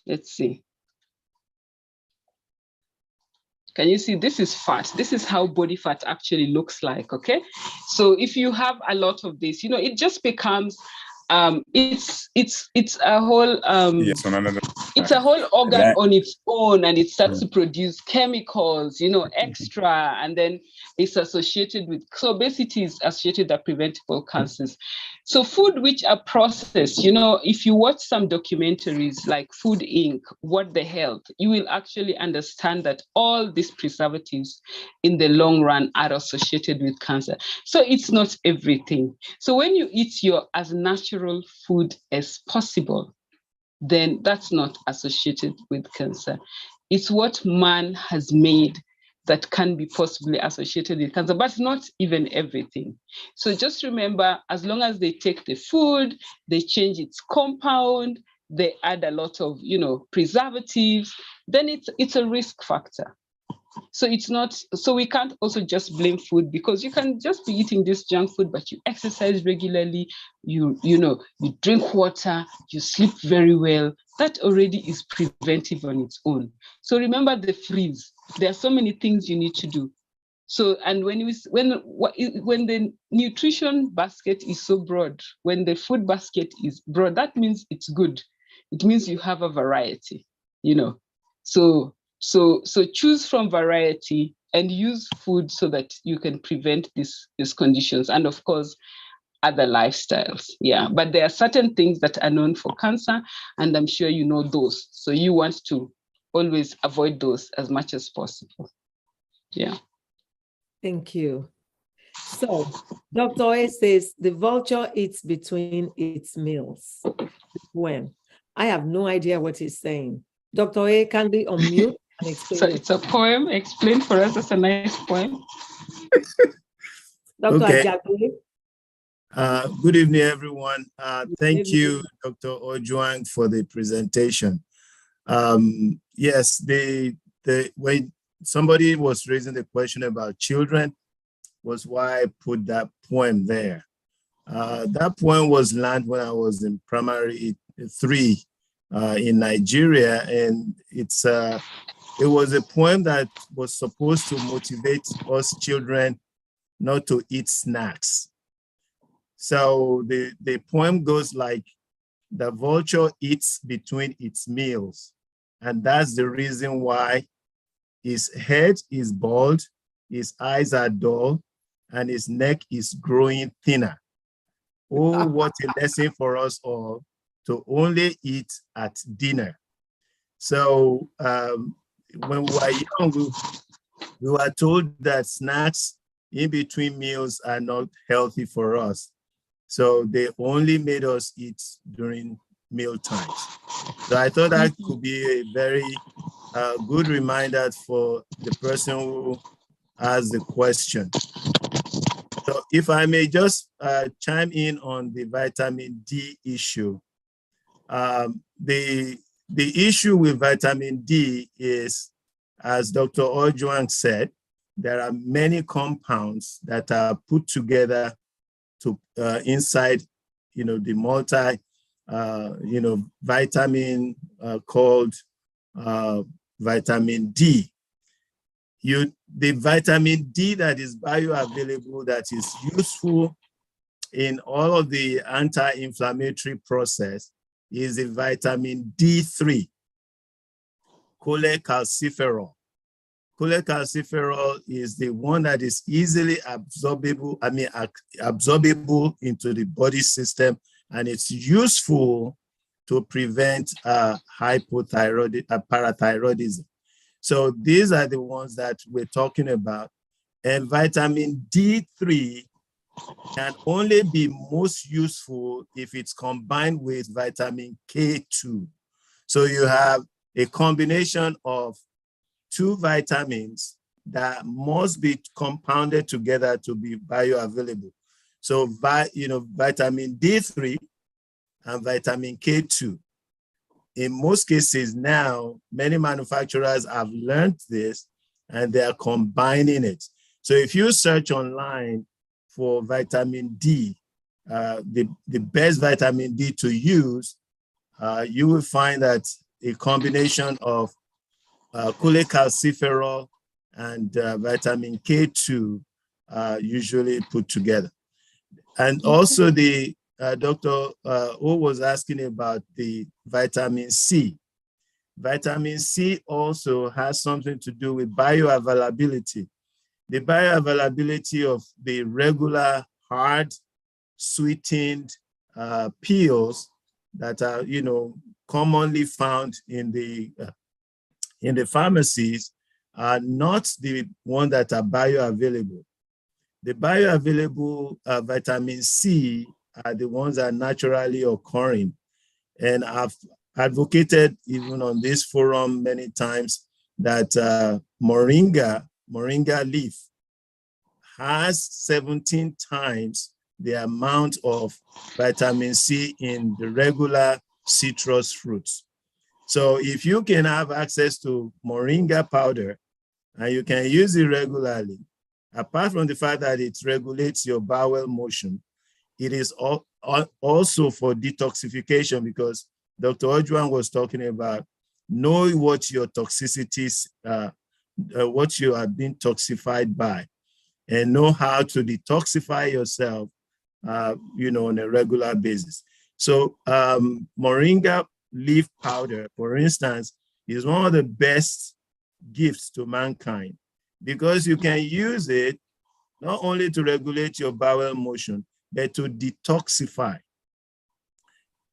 let's see. Can you see? This is fat. This is how body fat actually looks like, okay? So if you have a lot of this, it just becomes, it's a whole, it's a whole organ on its own, and it starts to produce chemicals, extra, and then it's associated with, so obesity is associated with preventable cancers. So food which are processed, if you watch some documentaries like Food Inc., What the Health, you will actually understand that all these preservatives in the long run are associated with cancer. So it's not everything. So when you eat your as natural food as possible, then that's not associated with cancer. It's what man has made that can be possibly associated with cancer, but not even everything. So just remember, as long as they take the food, they change its compound, they add a lot of, preservatives, then it's a risk factor. So it's not, so we can't also just blame food, because you can just be eating this junk food, but you exercise regularly, you drink water, you sleep very well. That already is preventive on its own. So remember the freeze. There are so many things you need to do. So, and when the nutrition basket is so broad, when the food basket is broad, that means it's good. It means you have a variety, So choose from variety and use food so that you can prevent these conditions, and of course, other lifestyles. Yeah, but there are certain things that are known for cancer, and I'm sure you know those. So you want to always avoid those as much as possible. Yeah. Thank you. So Dr. Oye says, the vulture eats between its meals. When? I have no idea what he's saying. Dr. Oye, can we unmute and explain? So it's a poem. Explain for us. It's a nice poem. Dr. Okay. Ajagbe. Good evening, everyone. Thank you, Dr. Ojwang, for the presentation. Yes, when somebody was raising the question about children, was why I put that poem there. That poem was learned when I was in primary 3 in Nigeria, and it was a poem that was supposed to motivate us children not to eat snacks. So the poem goes like, the vulture eats between its meals, and that's the reason why his head is bald his eyes are dull, and his neck is growing thinner. Oh, what a lesson for us all to only eat at dinner. So when we were young, we were told that snacks in between meals are not healthy for us. So they only made us eat during meal times. So I thought that could be a very good reminder for the person who asked the question. So if I may just chime in on the vitamin D issue. The issue with vitamin D is, as Dr. Ojwang said, there are many compounds that are put together to inside, the multi, vitamin called vitamin D. The vitamin D that is bioavailable, that is useful in all of the anti-inflammatory process, is the vitamin D3, cholecalciferol. Cholecalciferol is the one that is easily absorbable into the body system, and it's useful to prevent parathyroidism. So these are the ones that we're talking about. And vitamin D3 can only be most useful if it's combined with vitamin K2. So you have a combination of two vitamins that must be compounded together to be bioavailable. So, vitamin D3 and vitamin K2. In most cases now, many manufacturers have learned this and they are combining it. So if you search online for vitamin D, the best vitamin D to use, you will find that a combination of cholecalciferol and vitamin K2 usually put together. And also the Dr. O was asking about the vitamin C. Vitamin C also has something to do with bioavailability. The bioavailability of the regular hard sweetened pills that are, commonly found in the pharmacies are not the ones that are bioavailable. The bioavailable vitamin C are the ones that are naturally occurring. And I've advocated even on this forum many times that moringa leaf has 17 times the amount of vitamin C in the regular citrus fruits. So if you can have access to moringa powder and you can use it regularly, apart from the fact that it regulates your bowel motion, it is also for detoxification, because Dr. Ojwang was talking about knowing what your toxicities, what you are being toxified by, and know how to detoxify yourself, on a regular basis. So moringa leaf powder, for instance, is one of the best gifts to mankind, because you can use it not only to regulate your bowel motion, but to detoxify.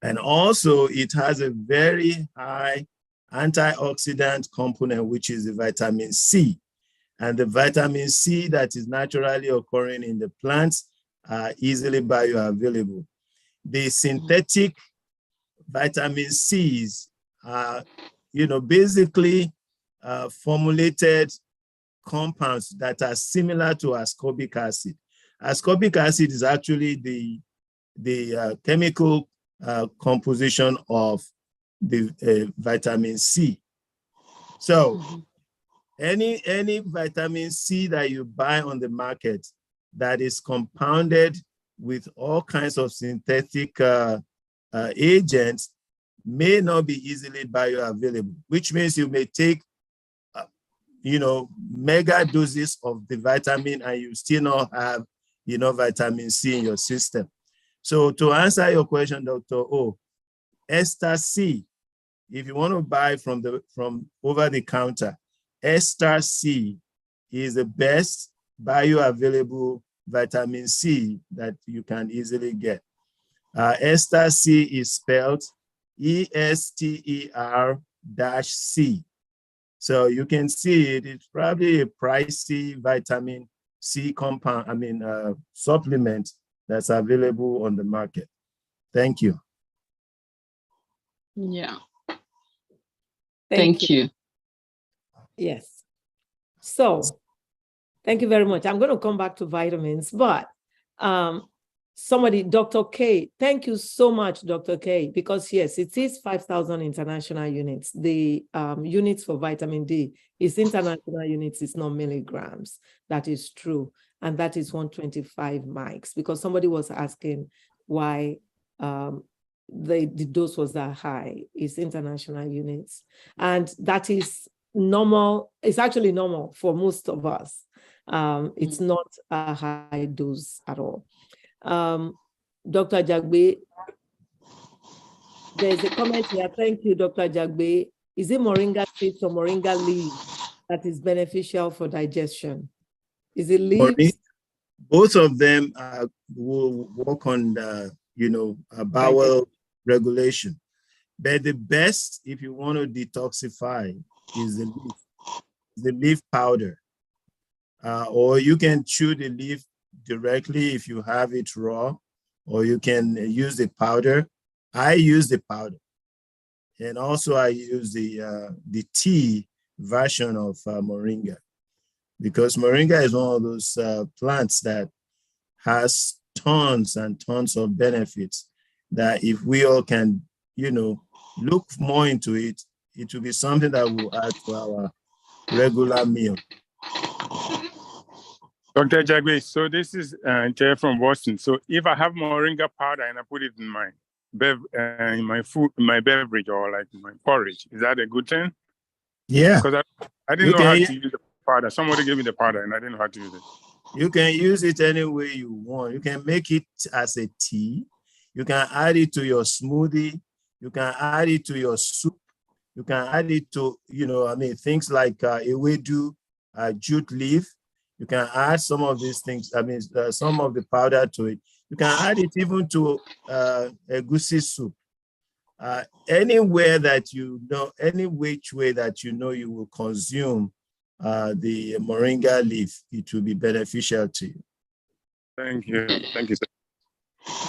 And also it has a very high antioxidant component, which is the vitamin C. And the vitamin C that is naturally occurring in the plants are easily bioavailable. The synthetic vitamin C's are, basically formulated compounds that are similar to ascorbic acid. Ascorbic acid is actually the chemical composition of the vitamin C. So any vitamin C that you buy on the market that is compounded with all kinds of synthetic agents may not be easily bioavailable, which means you may take mega doses of the vitamin and you still not have enough vitamin C in your system. So to answer your question, Dr. O, Ester C, if you want to buy from over the counter, Ester C is the best bioavailable vitamin C that you can easily get. Ester C is spelled ESTER-C. So you can see it, it's probably a pricey vitamin C compound, supplement that's available on the market. Thank you. Yeah. Thank you. Yes. So thank you very much. I'm going to come back to vitamins, but somebody, Dr. K, thank you so much, Dr. K, because yes, it is 5,000 international units. The units for vitamin D is international units, it's not milligrams. That is true. And that is 125 mics, because somebody was asking why the dose was that high. It's international units. And that is normal. It's actually normal for most of us. It's not a high dose at all. Dr. Jagbe, there's a comment here. Thank you, Dr. Jagbe. Is it moringa seeds or moringa leaves that is beneficial for digestion? Is it leaves? Both of them will work on the, bowel regulation. But the best, if you want to detoxify, is the leaf powder. Or you can chew the leaf directly if you have it raw, or you can use the powder. I use the powder. And also I use the tea version of moringa, because moringa is one of those plants that has tons and tons of benefits that if we all can, look more into it, it will be something that will add to our regular meal. Dr. Jagbe, so this is Jay from Boston. So if I have moringa powder and I put it in my food, my beverage, or like my porridge, is that a good thing? Yeah. Because I didn't know how to use the powder. Somebody gave me the powder and I didn't know how to use it. You can use it any way you want. You can make it as a tea. You can add it to your smoothie. You can add it to your soup. You can add it to, things like ewedu, jute leaf. You can add some of these things, some of the powder to it. You can add it even to egusi soup. Anywhere that any which way that you will consume the moringa leaf, it will be beneficial to you. Thank you. Thank you, sir.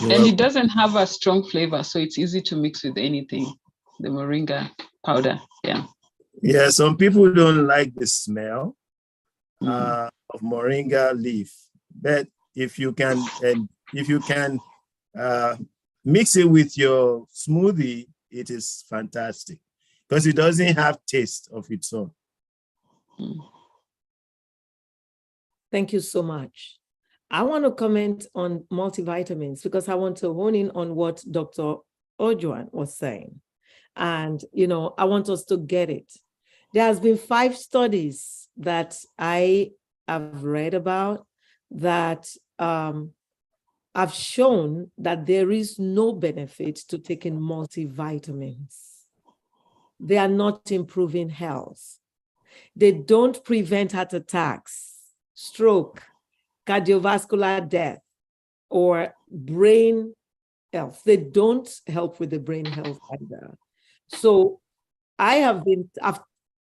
And it doesn't have a strong flavor, so it's easy to mix with anything, the moringa powder. Yeah. Yeah, some people don't like the smell of moringa leaf, but if you can mix it with your smoothie, it is fantastic, because it doesn't have taste of its own. Thank you so much. I want to comment on multivitamins because I want to hone in on what Dr. Ojwang was saying. And, I want us to get it. There has been 5 studies that I have read about that have shown that there is no benefit to taking multivitamins. They are not improving health. They don't prevent heart attacks, stroke, cardiovascular death, or brain health. They don't help with the brain health either. So I've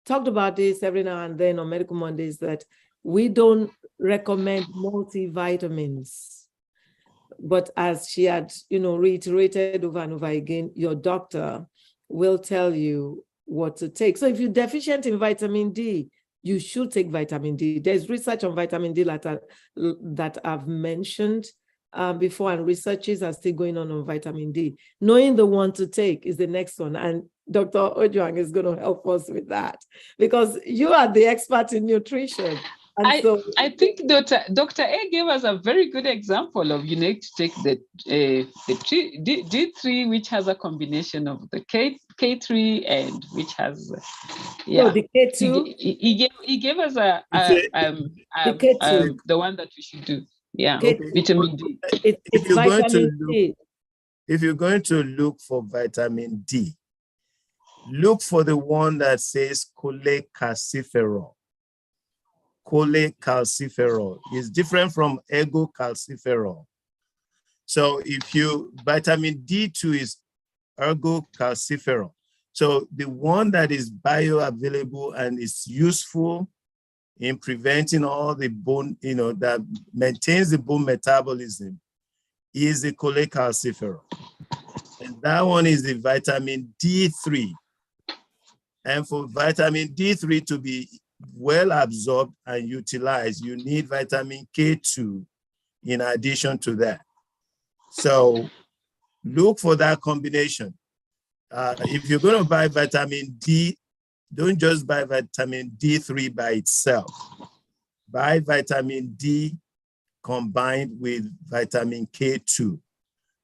talked about this every now and then on Medical Mondays, that we don't recommend multivitamins. But as she had, reiterated over and over again, your doctor will tell you what to take. So if you're deficient in vitamin D, you should take vitamin D. There's research on vitamin D that I've mentioned before, and researches are still going on vitamin D. Knowing the one to take is the next one. And Dr. Ojwang is going to help us with that, because you are the expert in nutrition. And I think Dr. A gave us a very good example of you need to take the D3, which has a combination of the K3 and which has the K2. He gave us the one that we should do. Yeah, vitamin D. It's vitamin D. If you're going to look for vitamin D, look for the one that says cholecalciferol. cholecalciferol. It's different from ergocalciferol. So vitamin D2 is ergocalciferol. So the one that is bioavailable and is useful in preventing all the bone, that maintains the bone metabolism is the cholecalciferol. And that one is the vitamin D3. And for vitamin D3 to be well absorbed and utilized, you need vitamin K2 in addition to that. So look for that combination. If you're going to buy vitamin D, don't just buy vitamin D3 by itself. Buy vitamin D combined with vitamin K2.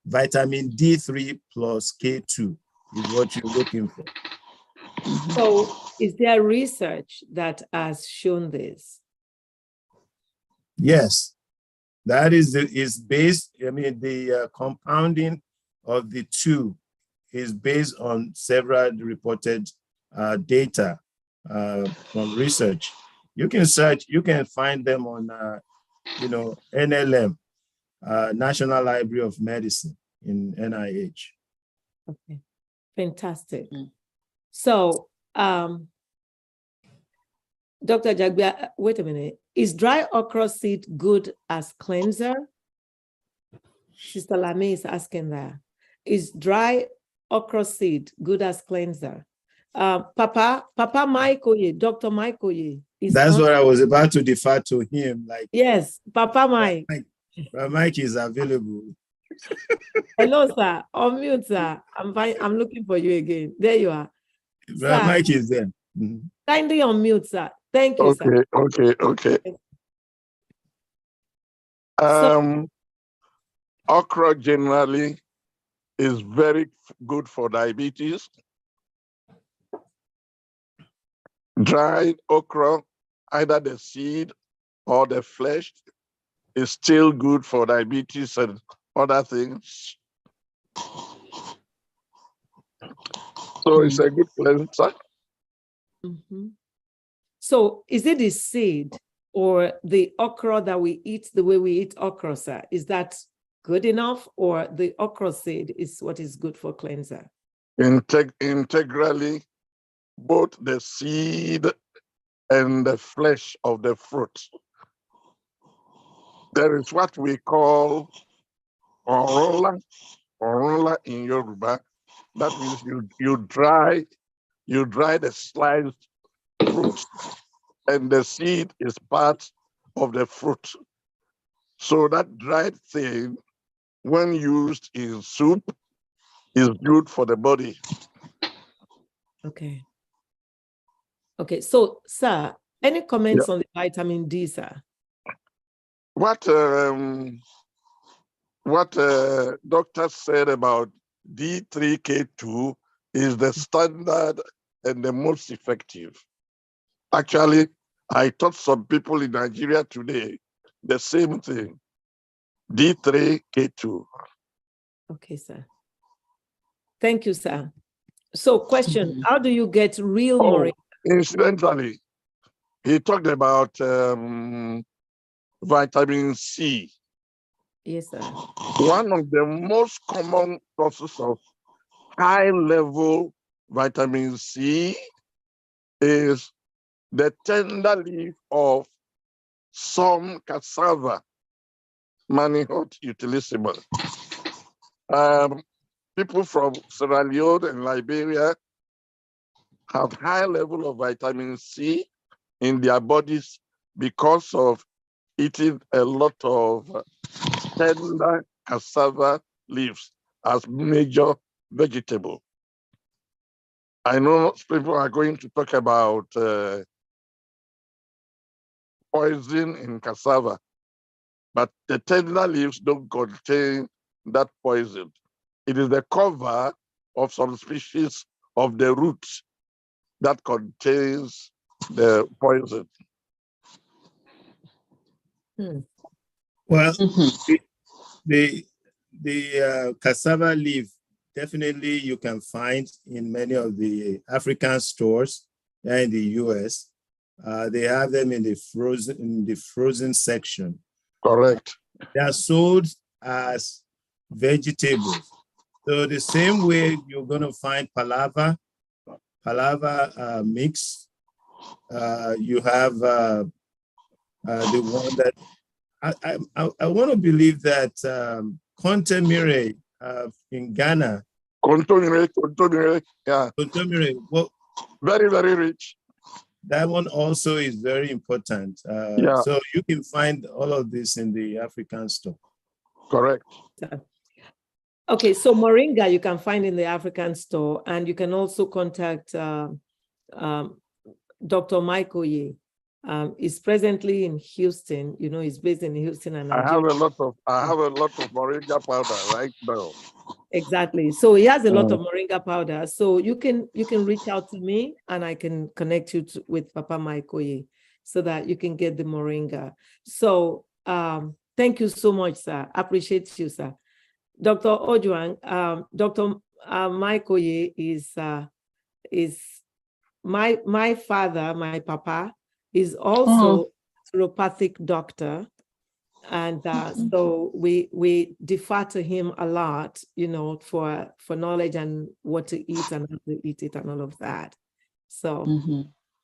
Vitamin D3 plus K2 is what you're looking for. So is there research that has shown this? Yes, that is based, the compounding of the two is based on several reported data from research. You can find them on, NLM, National Library of Medicine in NIH. Okay, fantastic. So, Dr. Jagbia, wait a minute. Is dry okra seed good as cleanser? Sister Lame is asking that. Is dry okra seed good as cleanser? Papa Mike Oye, Dr. Mike Oye. That's what I was about to defer to him. Yes, Papa Mike. Mike is available. Hello, sir. Unmute, sir. I'm fine. I'm looking for you again. There you are. Mike is there. Kindly unmute, sir. Thank you, sir. Okay. Okra generally is very good for diabetes. Dried okra, either the seed or the flesh, is still good for diabetes and other things. So it's a good cleanser. So is it the seed or the okra that we eat the way we eat okra, sir? Is that good enough, or the okra seed is what is good for cleanser? Integrally, both the seed and the flesh of the fruit. There is what we call orola in Yoruba. That means you dry the sliced fruit, and the seed is part of the fruit. So that dried thing, when used in soup, is good for the body. Okay. So, sir, any comments on the vitamin D, sir? What doctor said about D3K2 is the standard and the most effective. Actually, I taught some people in Nigeria today the same thing, D3K2. Okay, sir. Thank you, sir. So question, how do you get real moringa? Incidentally, he talked about vitamin C. Yes, sir. One of the most common sources of high-level vitamin C is the tender leaf of some cassava, Manihot utilissima. People from Sierra Leone and Liberia have high level of vitamin C in their bodies because of eating a lot of tender cassava leaves as major vegetable. I know people are going to talk about poison in cassava, but the tender leaves don't contain that poison. It is the cover of some species of the roots that contains the poison. Well, the cassava leaf, definitely you can find in many of the African stores in the US. They have them in the frozen section. Correct. They are sold as vegetables. So the same way you're going to find palava mix. You have the one that I want to believe that contemire in Ghana. Contemire, yeah. Contemire, well, very, very rich. That one also is very important. Yeah. So you can find all of this in the African store. Correct. Okay, so moringa you can find in the African store, and you can also contact Dr. Michael Ye. Is presently in Houston. You know, he's based in Houston and Nigeria. I have a lot of moringa powder right now. Exactly. So he has a lot of moringa powder. So you can reach out to me, and I can connect you with Papa Michael Ye so that you can get the moringa. So thank you so much, sir. Appreciate you, sir. Dr. Ojwang, Dr. Michael Ye is my father, my papa, is also a naturopathic doctor. And so we defer to him a lot, you know, for knowledge and what to eat and how to eat it and all of that. So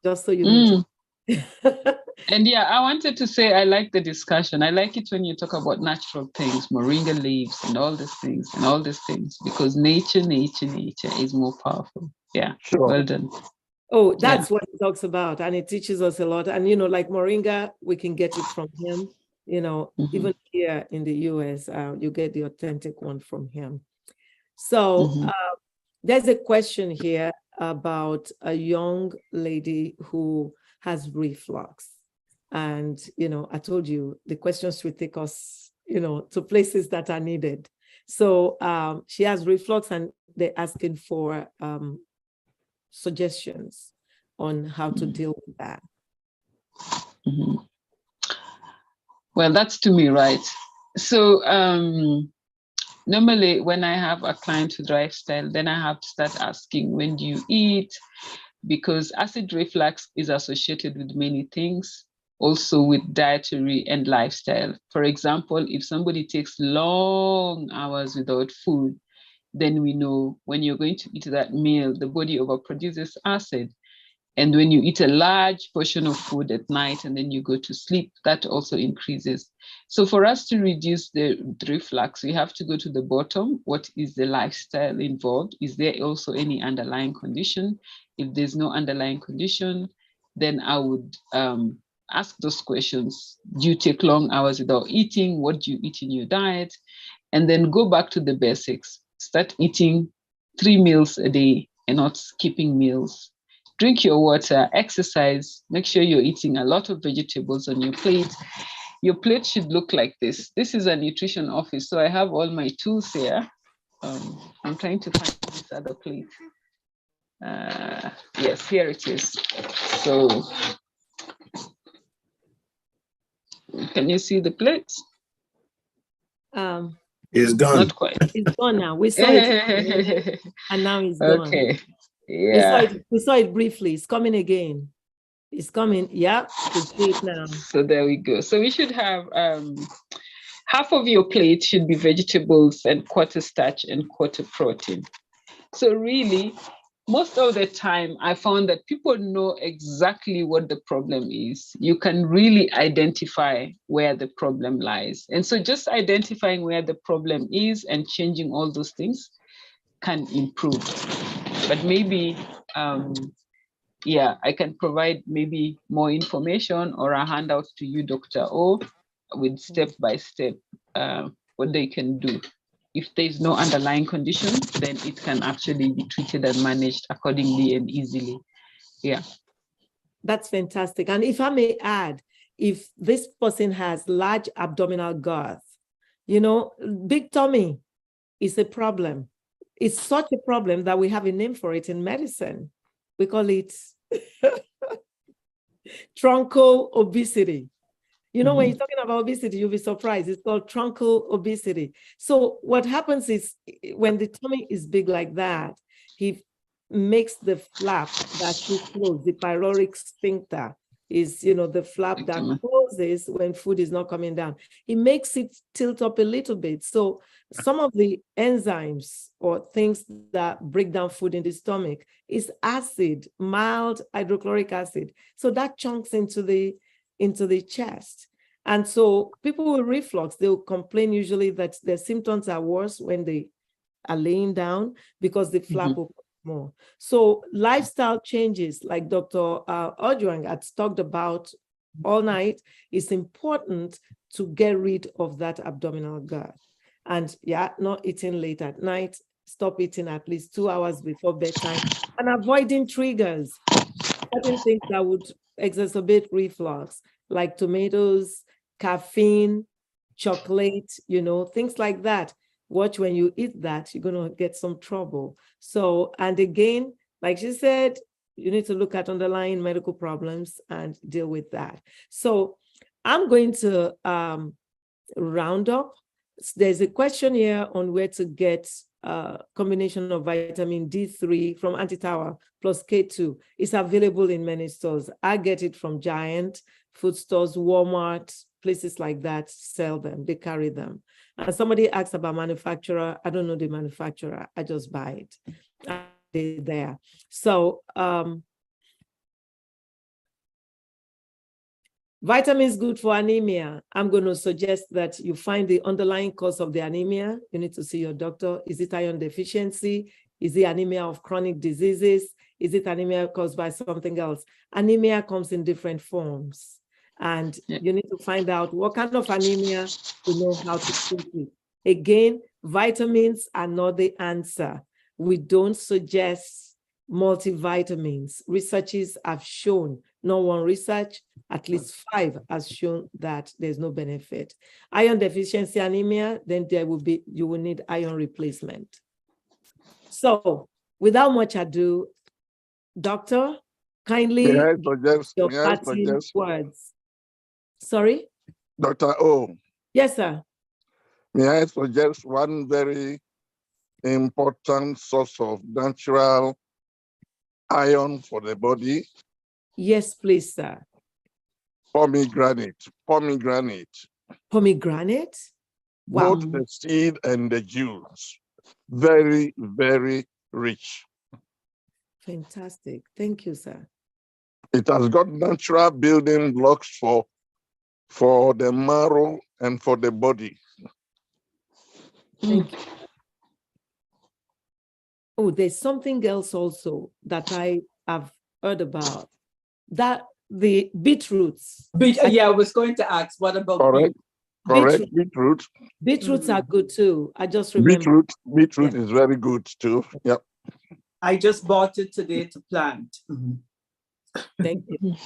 just so you know. And yeah, I wanted to say I like the discussion. I like it when you talk about natural things, moringa leaves and all these things, because nature is more powerful. Yeah, sure. Well done. Oh, that's what it talks about, and it teaches us a lot. And, you know, like moringa, we can get it from him, you know, even here in the US, you get the authentic one from him. So there's a question here about a young lady who has reflux. And, you know, I told you the questions will take us, you know, to places that are needed. So she has reflux, and they're asking for suggestions on how to deal with that. Well, that's to me, right? So normally when I have a client with lifestyle, then I have to start asking, when do you eat? Because acid reflux is associated with many things, also with dietary and lifestyle. For example, if somebody takes long hours without food, then we know when you're going to eat that meal, the body overproduces acid. And when you eat a large portion of food at night and then you go to sleep, that also increases. So for us to reduce the reflux, we have to go to the bottom. What is the lifestyle involved? Is there also any underlying condition? If there's no underlying condition, then I would ask those questions. Do you take long hours without eating? What do you eat in your diet? And then go back to the basics. Start eating 3 meals a day and not skipping meals. Drink your water, exercise, make sure you're eating a lot of vegetables on your plate. Your plate should look like this. This is a nutrition office, so I have all my tools here. I'm trying to find this other plate. Yes, here it is. So, can you see the plate? It's gone. Not quite. It's gone now. We saw it, and now it's gone. Okay. Yeah. We saw it briefly. It's coming again. It's coming. Yeah, we see it now. So there we go. So we should have half of your plate should be vegetables and quarter starch and quarter protein. So really, most of the time, I found that people know exactly what the problem is. You can really identify where the problem lies. And so just identifying where the problem is and changing all those things can improve. But maybe, I can provide maybe more information or a handout to you, Dr. O, with step-by-step what they can do. If there's no underlying condition, then it can actually be treated and managed accordingly and easily. Yeah. That's fantastic. And if I may add, if this person has large abdominal girth, you know, big tummy is a problem. It's such a problem that we have a name for it in medicine. We call it truncal obesity. You know, when you're talking about obesity, you'll be surprised. It's called truncal obesity. So what happens is when the tummy is big like that, he makes the flap that should close, the pyloric sphincter, is, the flap that closes when food is not coming down. It makes it tilt up a little bit. So some of the enzymes or things that break down food in the stomach is acid, mild hydrochloric acid. So that chunks into the chest. And so people with reflux, they'll complain usually that their symptoms are worse when they are laying down because the flap will more. So lifestyle changes, like Dr. Ojwang had talked about all night, is important to get rid of that abdominal GERD. And not eating late at night, stop eating at least 2 hours before bedtime, and avoiding triggers, certain things that would exacerbate reflux, like tomatoes, caffeine, chocolate, things like that. Watch when you eat that, you're going to get some trouble. So, and again, like she said, you need to look at underlying medical problems and deal with that. So I'm going to round up. There's a question here on where to get a combination of vitamin D3 from Anti-Tower plus K2. It's available in many stores. I get it from Giant, food stores, Walmart, places like that sell them, they carry them. And somebody asked about manufacturer. I don't know the manufacturer, I just buy it. They're there. So vitamins good for anemia. I'm going to suggest that you find the underlying cause of the anemia. You need to see your doctor. Is it iron deficiency? Is it anemia of chronic diseases? Is it anemia caused by something else? Anemia comes in different forms. And you need to find out what kind of anemia to know how to treat it. Again, vitamins are not the answer. We don't suggest multivitamins. Researchers have shown, not one research, at least 5 has shown that there's no benefit. Iron deficiency anemia, then you will need iron replacement. So without much ado, doctor, kindly give your parting words. Sorry? Dr. O. Yes, sir. May I suggest one very important source of natural iron for the body? Yes, please, sir. Pomegranate. Pomegranate? Wow. Both the seed and the juice. Very, very rich. Fantastic. Thank you, sir. It has got natural building blocks for the marrow and for the body. Thank you. Oh, there's something else also that I have heard about. That the beetroots. I was going to ask, what about Beetroot. Beetroots are good too. I just remember. Beetroot is very good too. Yep. I just bought it today to plant. Thank you.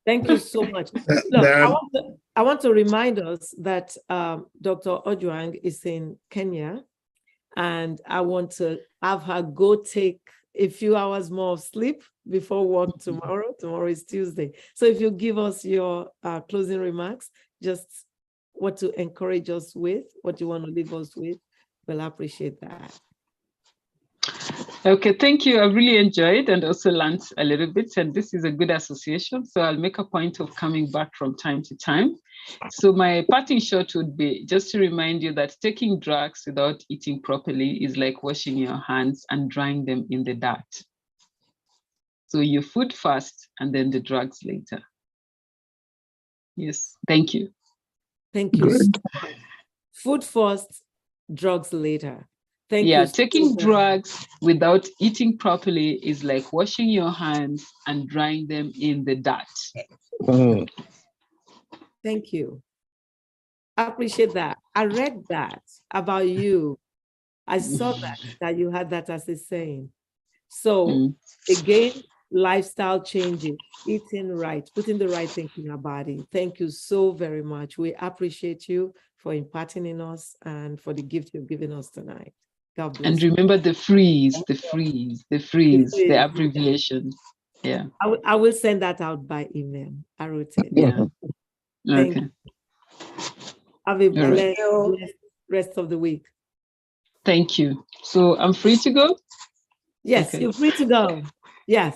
Thank you so much. Look, I want to remind us that Dr. Ojwang is in Kenya, and I want to have her go take a few hours more of sleep before work tomorrow. Tomorrow is Tuesday. So if you give us your closing remarks, just what to encourage us with, what you want to leave us with, we'll appreciate that. Okay, thank you. I really enjoyed and also learned a little bit, and this is a good association. So I'll make a point of coming back from time to time. So my parting shot would be just to remind you that taking drugs without eating properly is like washing your hands and drying them in the dirt. So your food first and then the drugs later. Yes, thank you. Thank you. Food first, drugs later. Thank you. Taking drugs without eating properly is like washing your hands and drying them in the dirt. Thank you. I appreciate that. I read that about you. I saw that you had that as a saying. So again, lifestyle changes, eating right, putting the right thing in our body. Thank you so very much. We appreciate you for imparting in us and for the gift you've given us tonight. God bless. And remember the freeze, the abbreviations. Yeah. I will send that out by email. I wrote it. Yeah. Thank you. Have a blessed rest of the week. Thank you. So I'm free to go? Yes, okay. You're free to go. Yes.